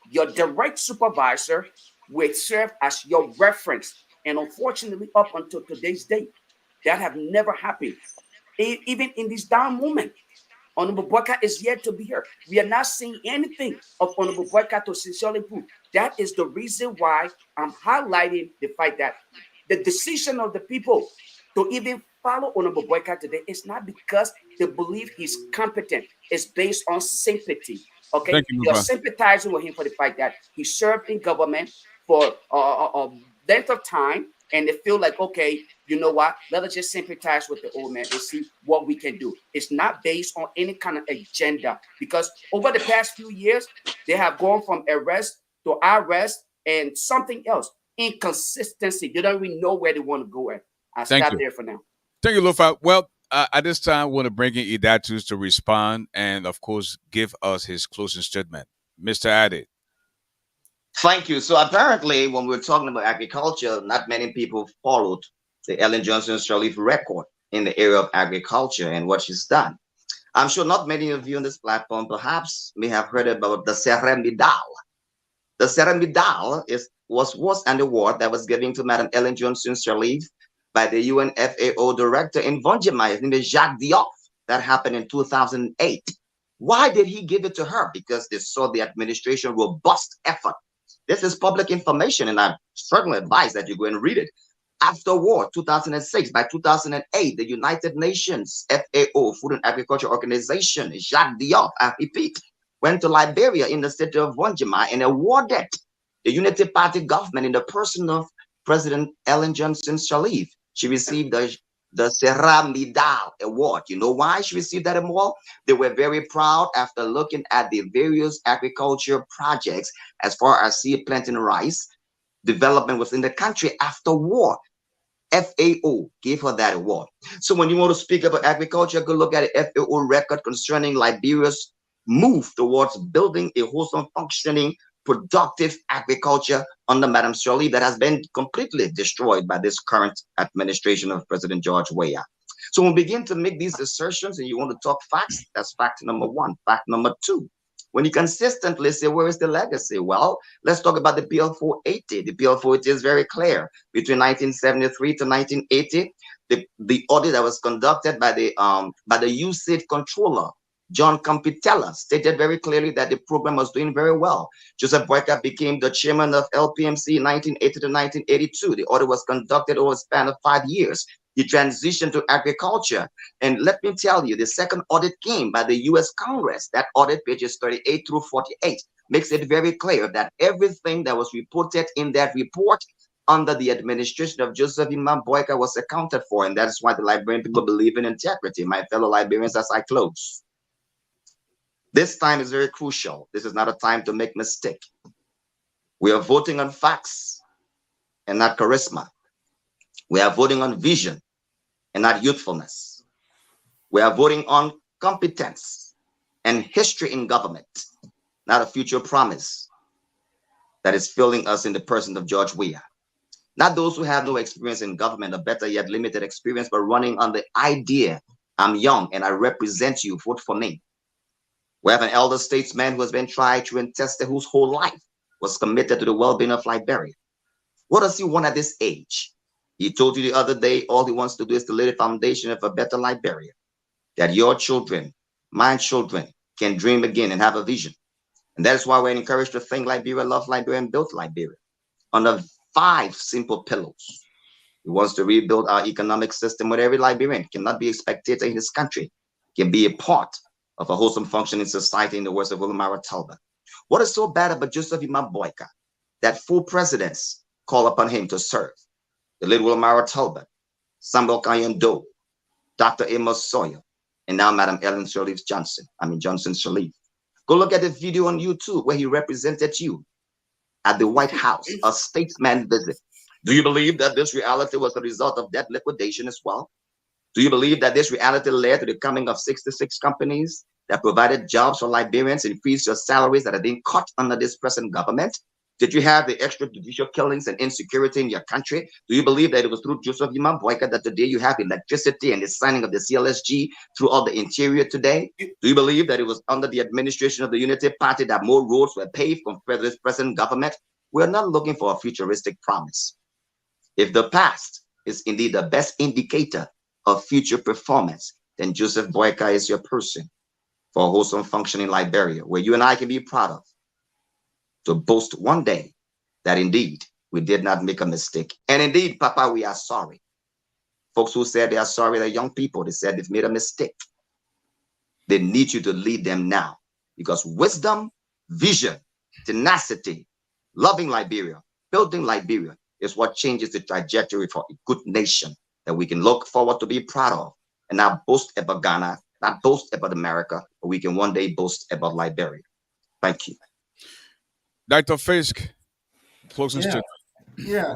your direct supervisor will serve as your reference. And unfortunately, up until today's date, that have never happened. Even in this down moment, Honorable Boykai is yet to be here. We are not seeing anything of Honorable Boykai to sincerely prove. That is the reason why I'm highlighting the fact that the decision of the people to even follow Honorable Boykai today is not because they believe he's competent. It's based on sympathy. Okay, you're sympathizing with him for the fact that he served in government for a length of time, and they feel like, okay, you know what? Let us just sympathize with the old man and see what we can do. It's not based on any kind of agenda, because over the past few years, they have gone from arrest to arrest and something else. Inconsistency. They don't even know where they want to go at. I'll stop there for now. Thank you, Lofa. Well, at this time, I want to bring in Idatus to respond and, of course, give us his closing statement. Mr. Adi. Thank you. So apparently, when we're talking about agriculture, not many people followed the Ellen Johnson Sirleaf record in the area of agriculture and what she's done. I'm sure not many of you on this platform perhaps may have heard about the Seremidal. The Seremidal was an award that was given to Madam Ellen Johnson Sirleaf by the UN FAO director in Vonjima, his name is Jacques Diop. That happened in 2008. Why did he give it to her? Because they saw the administration robust effort. This is public information, and I strongly advise that you go and read it. After war, 2006, by 2008, the United Nations FAO, Food and Agriculture Organization, Jacques Diop, I repeat, went to Liberia in the city of Vonjima and awarded the Unity Party government in the person of President Ellen Johnson Sirleaf. She received the Ceramidal Award. You know why she received that award? They were very proud after looking at the various agriculture projects as far as seed planting rice development within the country after war. FAO gave her that award. So when you want to speak about agriculture, go look at the FAO record concerning Liberia's move towards building a wholesome, functioning, productive agriculture under Madam Sirleaf that has been completely destroyed by this current administration of President George Weah. So when we begin to make these assertions and you want to talk facts, that's fact number one. Fact number two, when you consistently say, where is the legacy? Well, let's talk about the PL 480. The PL 480 is very clear. Between 1973 to 1980, the audit that was conducted by the USAID controller, John Campitella, stated very clearly that the program was doing very well. Joseph Boyka became the chairman of LPMC in 1980 to 1982. The audit was conducted over a span of 5 years. He transitioned to agriculture. And let me tell you, the second audit came by the US Congress. That audit, pages 38 through 48, makes it very clear that everything that was reported in that report under the administration of Joseph Imam Boyka was accounted for. And that's why the Liberian people believe in integrity. My fellow Liberians, as I close, this time is very crucial. This is not a time to make mistake. We are voting on facts and not charisma. We are voting on vision and not youthfulness. We are voting on competence and history in government, not a future promise that is filling us in the person of George Weah. Not those who have no experience in government, or better yet, limited experience, but running on the idea, I'm young and I represent you, vote for me. We have an elder statesman who has been tried, true, and tested, whose whole life was committed to the well-being of Liberia. What does he want at this age? He told you the other day, all he wants to do is to lay the foundation of a better Liberia, that your children, my children, can dream again and have a vision. And that is why we're encouraged to think Liberia, love Liberia, and build Liberia under 5 simple pillars. He wants to rebuild our economic system where every Liberian cannot be a spectator in this country, can be a part of a wholesome functioning society, in the words of Willamara Talbot. What is so bad about Joseph Imam Boyka that 4 presidents call upon him to serve? The late Willamara Talbot, Samuel Kayan Doe, Dr. Amos Sawyer, and now Madam Ellen Johnson Sirleaf. Go look at the video on YouTube where he represented you at the White House, a statesman visit. Do you believe that this reality was a result of debt liquidation as well? Do you believe that this reality led to the coming of 66 companies that provided jobs for Liberians, increased your salaries that are being cut under this present government? Did you have the extrajudicial killings and insecurity in your country? Do you believe that it was through Joseph Imam Boyka that today you have electricity and the signing of the CLSG throughout the interior today? Do you believe that it was under the administration of the Unity Party that more roads were paved compared to this present government? We're not looking for a futuristic promise. If the past is indeed the best indicator of future performance, then Joseph Boyka is your person for a wholesome functioning Liberia, where you and I can be proud of, to boast one day that indeed we did not make a mistake. And indeed, Papa, we are sorry. Folks who said they are sorry, they're young people. They said they've made a mistake. They need you to lead them now, because wisdom, vision, tenacity, loving Liberia, building Liberia is what changes the trajectory for a good nation that we can look forward to be proud of, and not boast about Ghana, not boast about America, but we can one day boast about Liberia. Thank you. Dr. Fisk, closing statement. Yeah.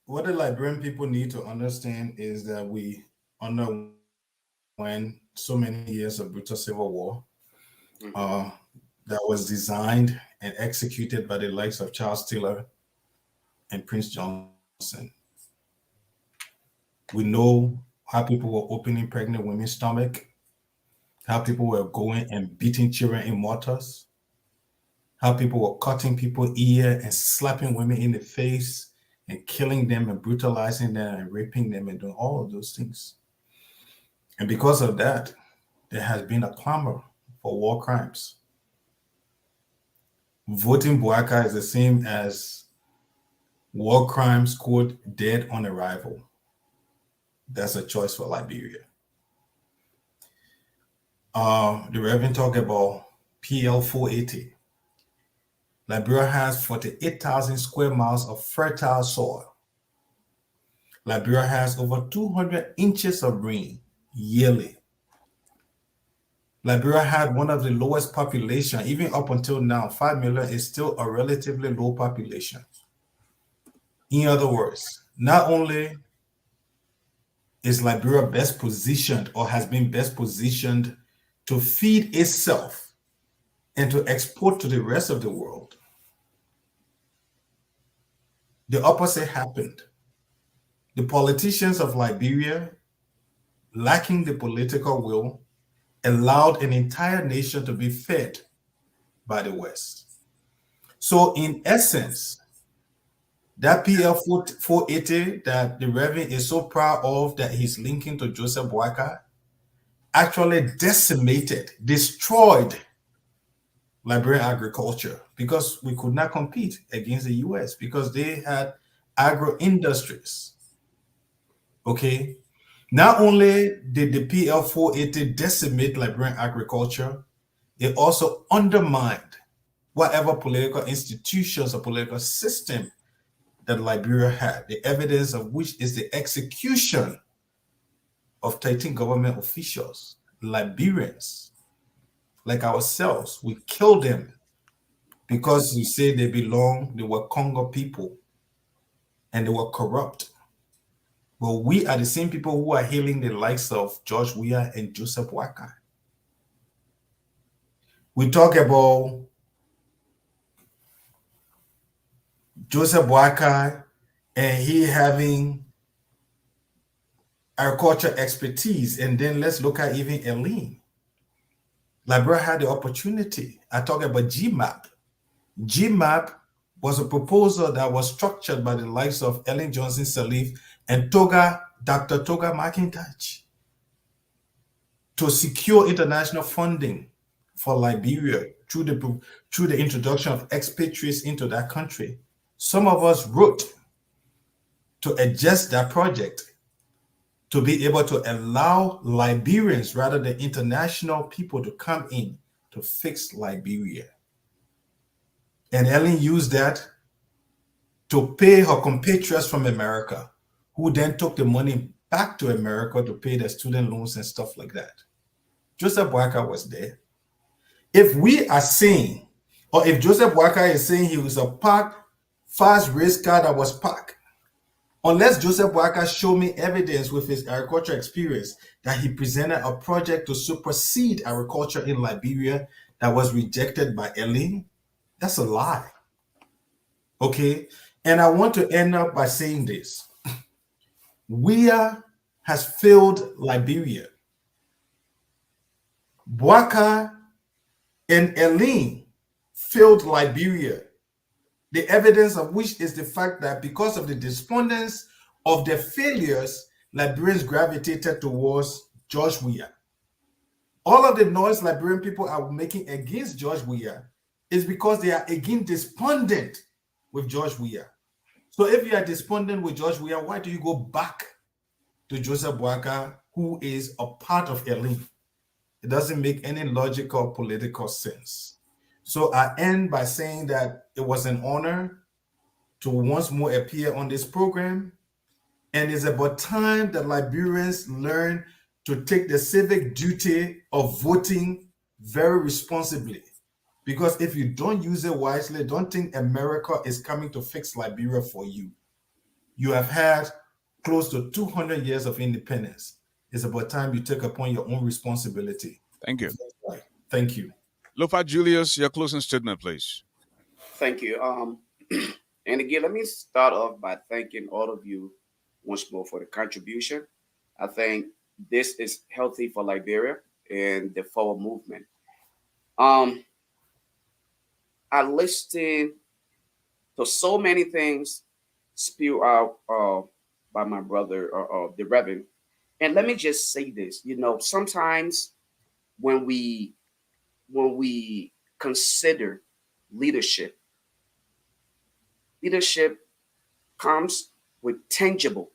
What the Liberian people need to understand is that we underwent so many years of brutal civil war that was designed and executed by the likes of Charles Taylor and Prince Johnson. We know how people were opening pregnant women's stomach, how people were going and beating children in mortars, how people were cutting people's ear and slapping women in the face and killing them and brutalizing them and raping them and doing all of those things. And because of that, there has been a clamor for war crimes. Voting Boyka is the same as war crimes, quote, dead on arrival. That's a choice for Liberia. The Reverend talked about PL 480. Liberia has 48,000 square miles of fertile soil. Liberia has over 200 inches of rain yearly. Liberia had one of the lowest population, even up until now. 5 million is still a relatively low population. In other words, not only is Liberia best positioned or has been best positioned to feed itself and to export to the rest of the world, the opposite happened. The politicians of Liberia, lacking the political will, allowed an entire nation to be fed by the West. So, in essence, that PL 480 that the Reverend is so proud of that he's linking to Joseph Boakai actually decimated, destroyed Liberian agriculture because we could not compete against the US because they had agro industries. Okay. Not only did the PL 480 decimate Liberian agriculture, it also undermined whatever political institutions or political system that Liberia had, the evidence of which is the execution of 13 government officials, Liberians, like ourselves. We killed them because you say they were Congo people, and they were corrupt. Well, we are the same people who are hailing the likes of George Weah and Joseph Boakai. We talk about Joseph Boakai and he having agriculture expertise, and then let's look at even Eileen. Liberia had the opportunity. I talk about GMAP. GMAP was a proposal that was structured by the likes of Ellen Johnson Sirleaf and Dr. Toga McIntosh to secure international funding for Liberia through the introduction of expatriates into that country. Some of us wrote to adjust that project to be able to allow Liberians rather than international people to come in to fix Liberia. And Ellen used that to pay her compatriots from America, who then took the money back to America to pay their student loans and stuff like that. Joseph Boakai was there. If we are saying, or if Joseph Boakai is saying he was a fast race car that was parked, unless Joseph Boakai show me evidence with his agriculture experience that he presented a project to supersede agriculture in Liberia that was rejected by Ellen, that's a lie. Okay? And I want to end up by saying this. Weah has failed Liberia. Boakai and Ellen failed Liberia. The evidence of which is the fact that because of the despondence of their failures, Liberians gravitated towards George Weah. All of the noise Liberian people are making against George Weah is because they are again despondent with George Weah. So if you are despondent with George Weah, why do you go back to Joseph Boakai, who is a part of Ellen? It doesn't make any logical political sense. So I end by saying that it was an honor to once more appear on this program. And it's about time that Liberians learn to take the civic duty of voting very responsibly. Because if you don't use it wisely, don't think America is coming to fix Liberia for you. You have had close to 200 years of independence. It's about time you take upon your own responsibility. Thank you. Thank you. Lofa Julius, your closing statement, please. Thank you. And again, let me start off by thanking all of you once more for the contribution. I think this is healthy for Liberia and the forward movement. I listened to so many things spewed out by my brother, the Reverend. And let me just say this, sometimes when we consider leadership comes with tangibles.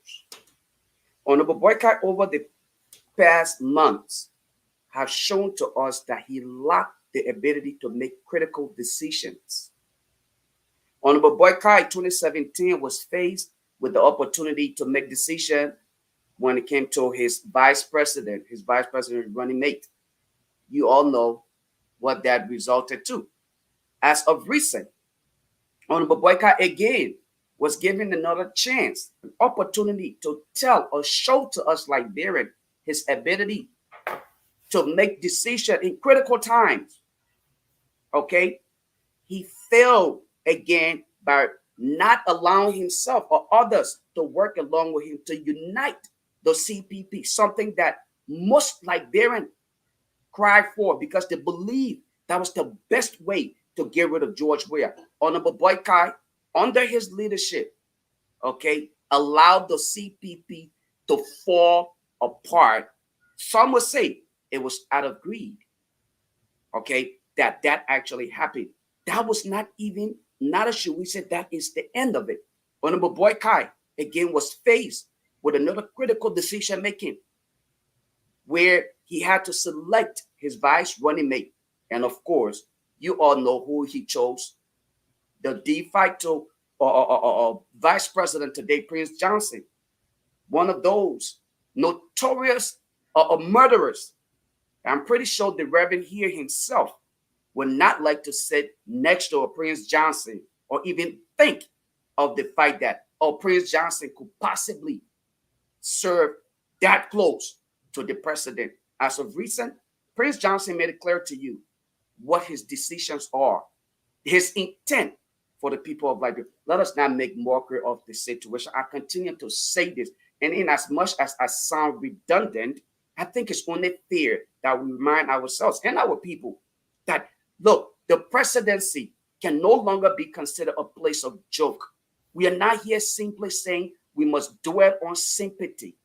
Honorable Boakai over the past months have shown to us that he lacked the ability to make critical decisions. Honorable Boakai in 2017 was faced with the opportunity to make decision when it came to his vice president running mate. You all know what that resulted to. As of recent, Honorable Boycott again was given another chance, an opportunity to tell or show to us Liberian his ability to make decisions in critical times. Okay, he failed again by not allowing himself or others to work along with him to unite the CPP, something that most Liberians cried for because they believed that was the best way to get rid of George Weah. Honorable Boycott, under his leadership, okay, allowed the CPP to fall apart. Some would say it was out of greed, okay, that actually happened. That was not an issue. We said that is the end of it. Honorable Boycott, again, was faced with another critical decision making where he had to select his vice running mate. And of course, you all know who he chose. The de facto vice president today, Prince Johnson, one of those notorious murderers. I'm pretty sure the Reverend here himself would not like to sit next to a Prince Johnson or even think of the fact that Prince Johnson could possibly serve that close to the president. As of recent, Prince Johnson made it clear to you what his decisions are, his intent for the people of Liberia. Let us not make mockery of the situation. I continue to say this, and in as much as I sound redundant, I think it's only fair that we remind ourselves and our people that, look, the presidency can no longer be considered a place of joke. We are not here simply saying we must dwell on sympathy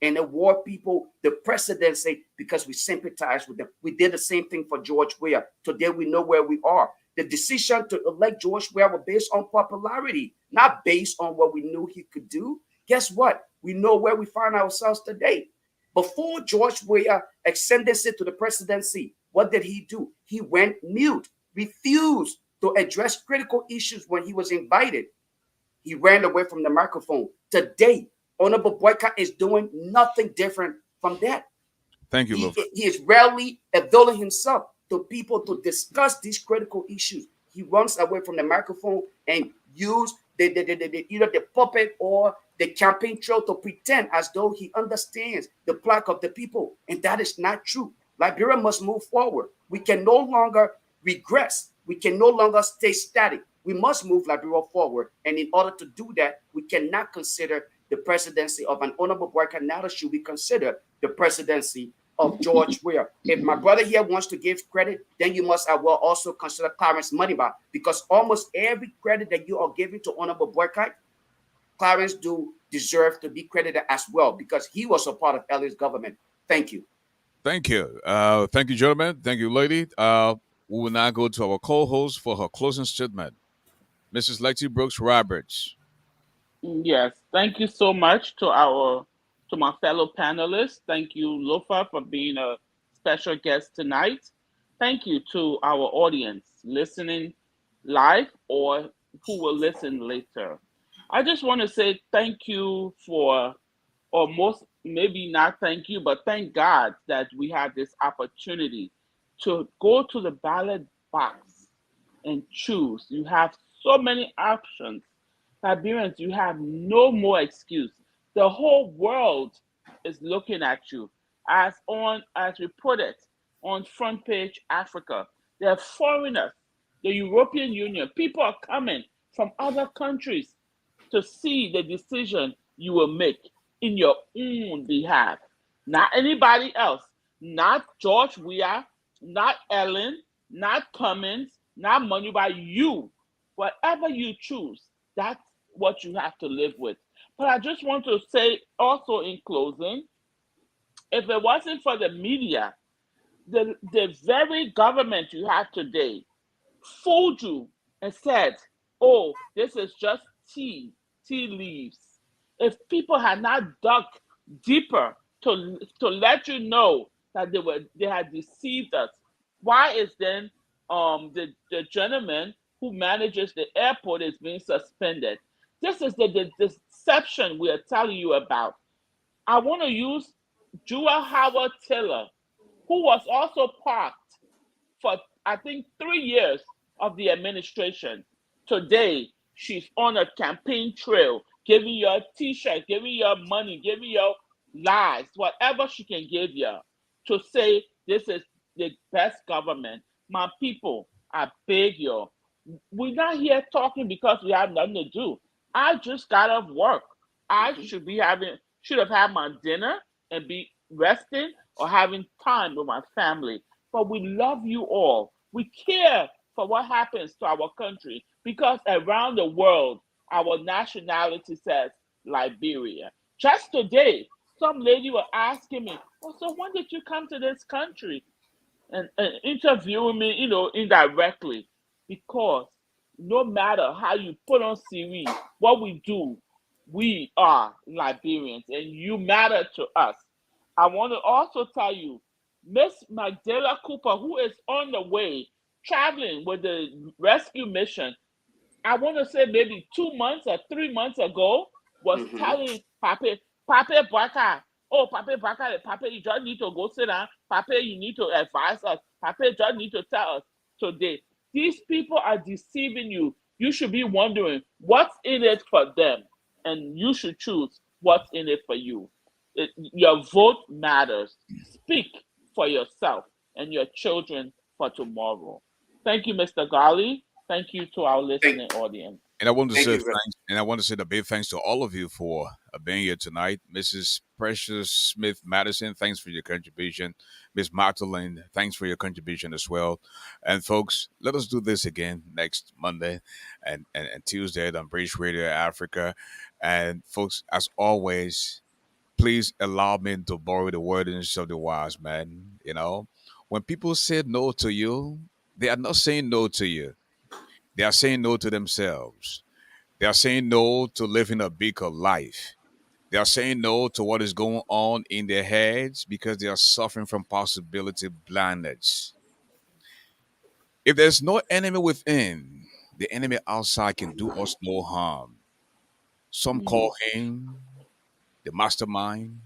and award people the presidency because we sympathize with them. We did the same thing for George Weah. Today we know where we are. The decision to elect George Weah was based on popularity, not based on what we knew he could do. Guess what? We know where we find ourselves today. Before George Weah ascendancy to the presidency, what did he do? He went mute, refused to address critical issues when he was invited. He ran away from the microphone. Today, Honorable Boycott is doing nothing different from that. Thank you, Luff. He is rarely availing himself to people to discuss these critical issues. He runs away from the microphone and use either the puppet or the campaign trail to pretend as though he understands the plight of the people. And that is not true. Liberia must move forward. We can no longer regress. We can no longer stay static. We must move Liberia forward. And in order to do that, we cannot consider the presidency of an Honorable Boycott. Neither should we consider the presidency of George Weah. If my brother here wants to give credit, then you must as well also consider Clarence Moneyback, because almost every credit that you are giving to Honorable Boycott, Clarence do deserve to be credited as well, because he was a part of Elliott's government. Thank you. Thank you. Thank you, gentlemen. Thank you, lady. We will now go to our co-host for her closing statement, Mrs. Lexi Brooks Roberts. Yes, thank you so much to my fellow panelists. Thank you, Lofa, for being a special guest tonight. Thank you to our audience listening live or who will listen later. I just want to say thank you for, or most maybe not thank you, but thank God that we had this opportunity to go to the ballot box and choose. You have so many options. Liberians, you have no more excuse. The whole world is looking at you. As we put it on front page Africa, there are foreigners, the European Union, people are coming from other countries to see the decision you will make in your own behalf. Not anybody else. Not George Weah, not Ellen, not Cummins, not money by you. Whatever you choose, that's what you have to live with. But I just want to say also in closing, if it wasn't for the media, the very government you have today fooled you and said, oh, this is just tea leaves. If people had not dug deeper to let you know that they had deceived us, why is then the gentleman who manages the airport is being suspended? This is the deception we are telling you about. I want to use Jewel Howard Taylor, who was also parked for, I think, 3 years of the administration. Today, she's on a campaign trail, giving you a t-shirt, giving you money, giving you lies, whatever she can give you, to say this is the best government. My people, I beg you, we're not here talking because we have nothing to do. I just got off work. I should have had my dinner and be resting or having time with my family. But we love you all. We care for what happens to our country because around the world, our nationality says Liberia. Just today, some lady was asking me, "Oh, so when did you come to this country?" And interviewing me, indirectly, because no matter how you put on CV, what we do, we are Liberians, and you matter to us. I want to also tell you, Miss Magdala Cooper, who is on the way, traveling with the rescue mission, I want to say maybe 2 months or 3 months ago, was telling Papa Baka, oh, Papa Baka, Papa, you just need to go sit down. Papa, you need to advise us. Papa, you just need to tell us today. These people are deceiving you. You should be wondering what's in it for them, and you should choose what's in it for you. Your vote matters. Speak for yourself and your children for tomorrow. Thank you, Mr. Garley. Thank you to our listening audience. And I want to Thank say you. thanks, and I want to say a big thanks to all of you for being here tonight. Mrs. Precious Smith Madison, thanks for your contribution. Miss Magdalene, thanks for your contribution as well. And folks, let us do this again next Monday and Tuesday on British Radio Africa. And folks, as always, please allow me to borrow the wordings of the wise man. When people say no to you, they are not saying no to you. They are saying no to themselves. They are saying no to living a bigger life. They are saying no to what is going on in their heads because they are suffering from possibility blindness. If there's no enemy within, the enemy outside can do us no harm. Some call him the mastermind,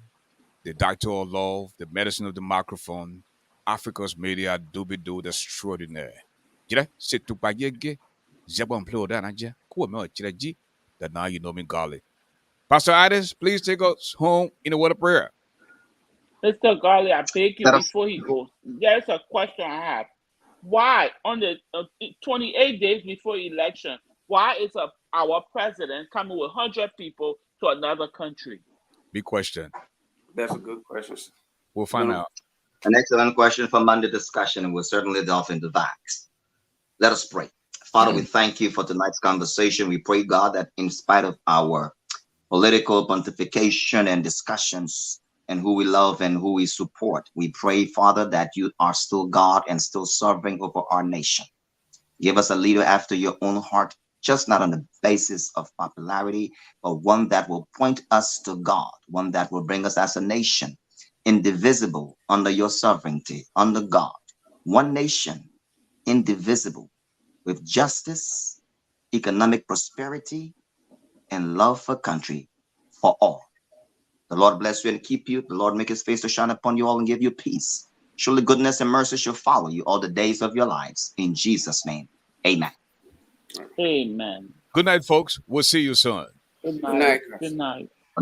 the doctor of love, the medicine of the microphone, Africa's media doobie-doo extraordinaire. Jira, c'est tout pas yege. Zebon play that anja. Kuwa me chira ji. That now you know me golly. Pastor Addis, please take us home in a word of prayer. Mr. Garley, I beg you Let us before he goes. There's a question I have. Why, on the 28 days before election, why is our president coming with 100 people to another country? Big question. That's a good question. We'll find out. an excellent question for Monday discussion, and we'll certainly delve into that. Let us pray. Father, we thank you for tonight's conversation. We pray, God, that in spite of our political pontification and discussions and who we love and who we support, we pray, Father, that you are still God and still sovereign over our nation. Give us a leader after your own heart, just not on the basis of popularity, but one that will point us to God, one that will bring us as a nation, indivisible under your sovereignty, under God. One nation, indivisible, with justice, economic prosperity, and love for country for all. The Lord bless you and keep you. The Lord make his face to shine upon you all and give you peace. Surely goodness and mercy shall follow you all the days of your lives. In Jesus' name, amen. Amen. Good night, folks. We'll see you soon. Good Good night. night. Good night.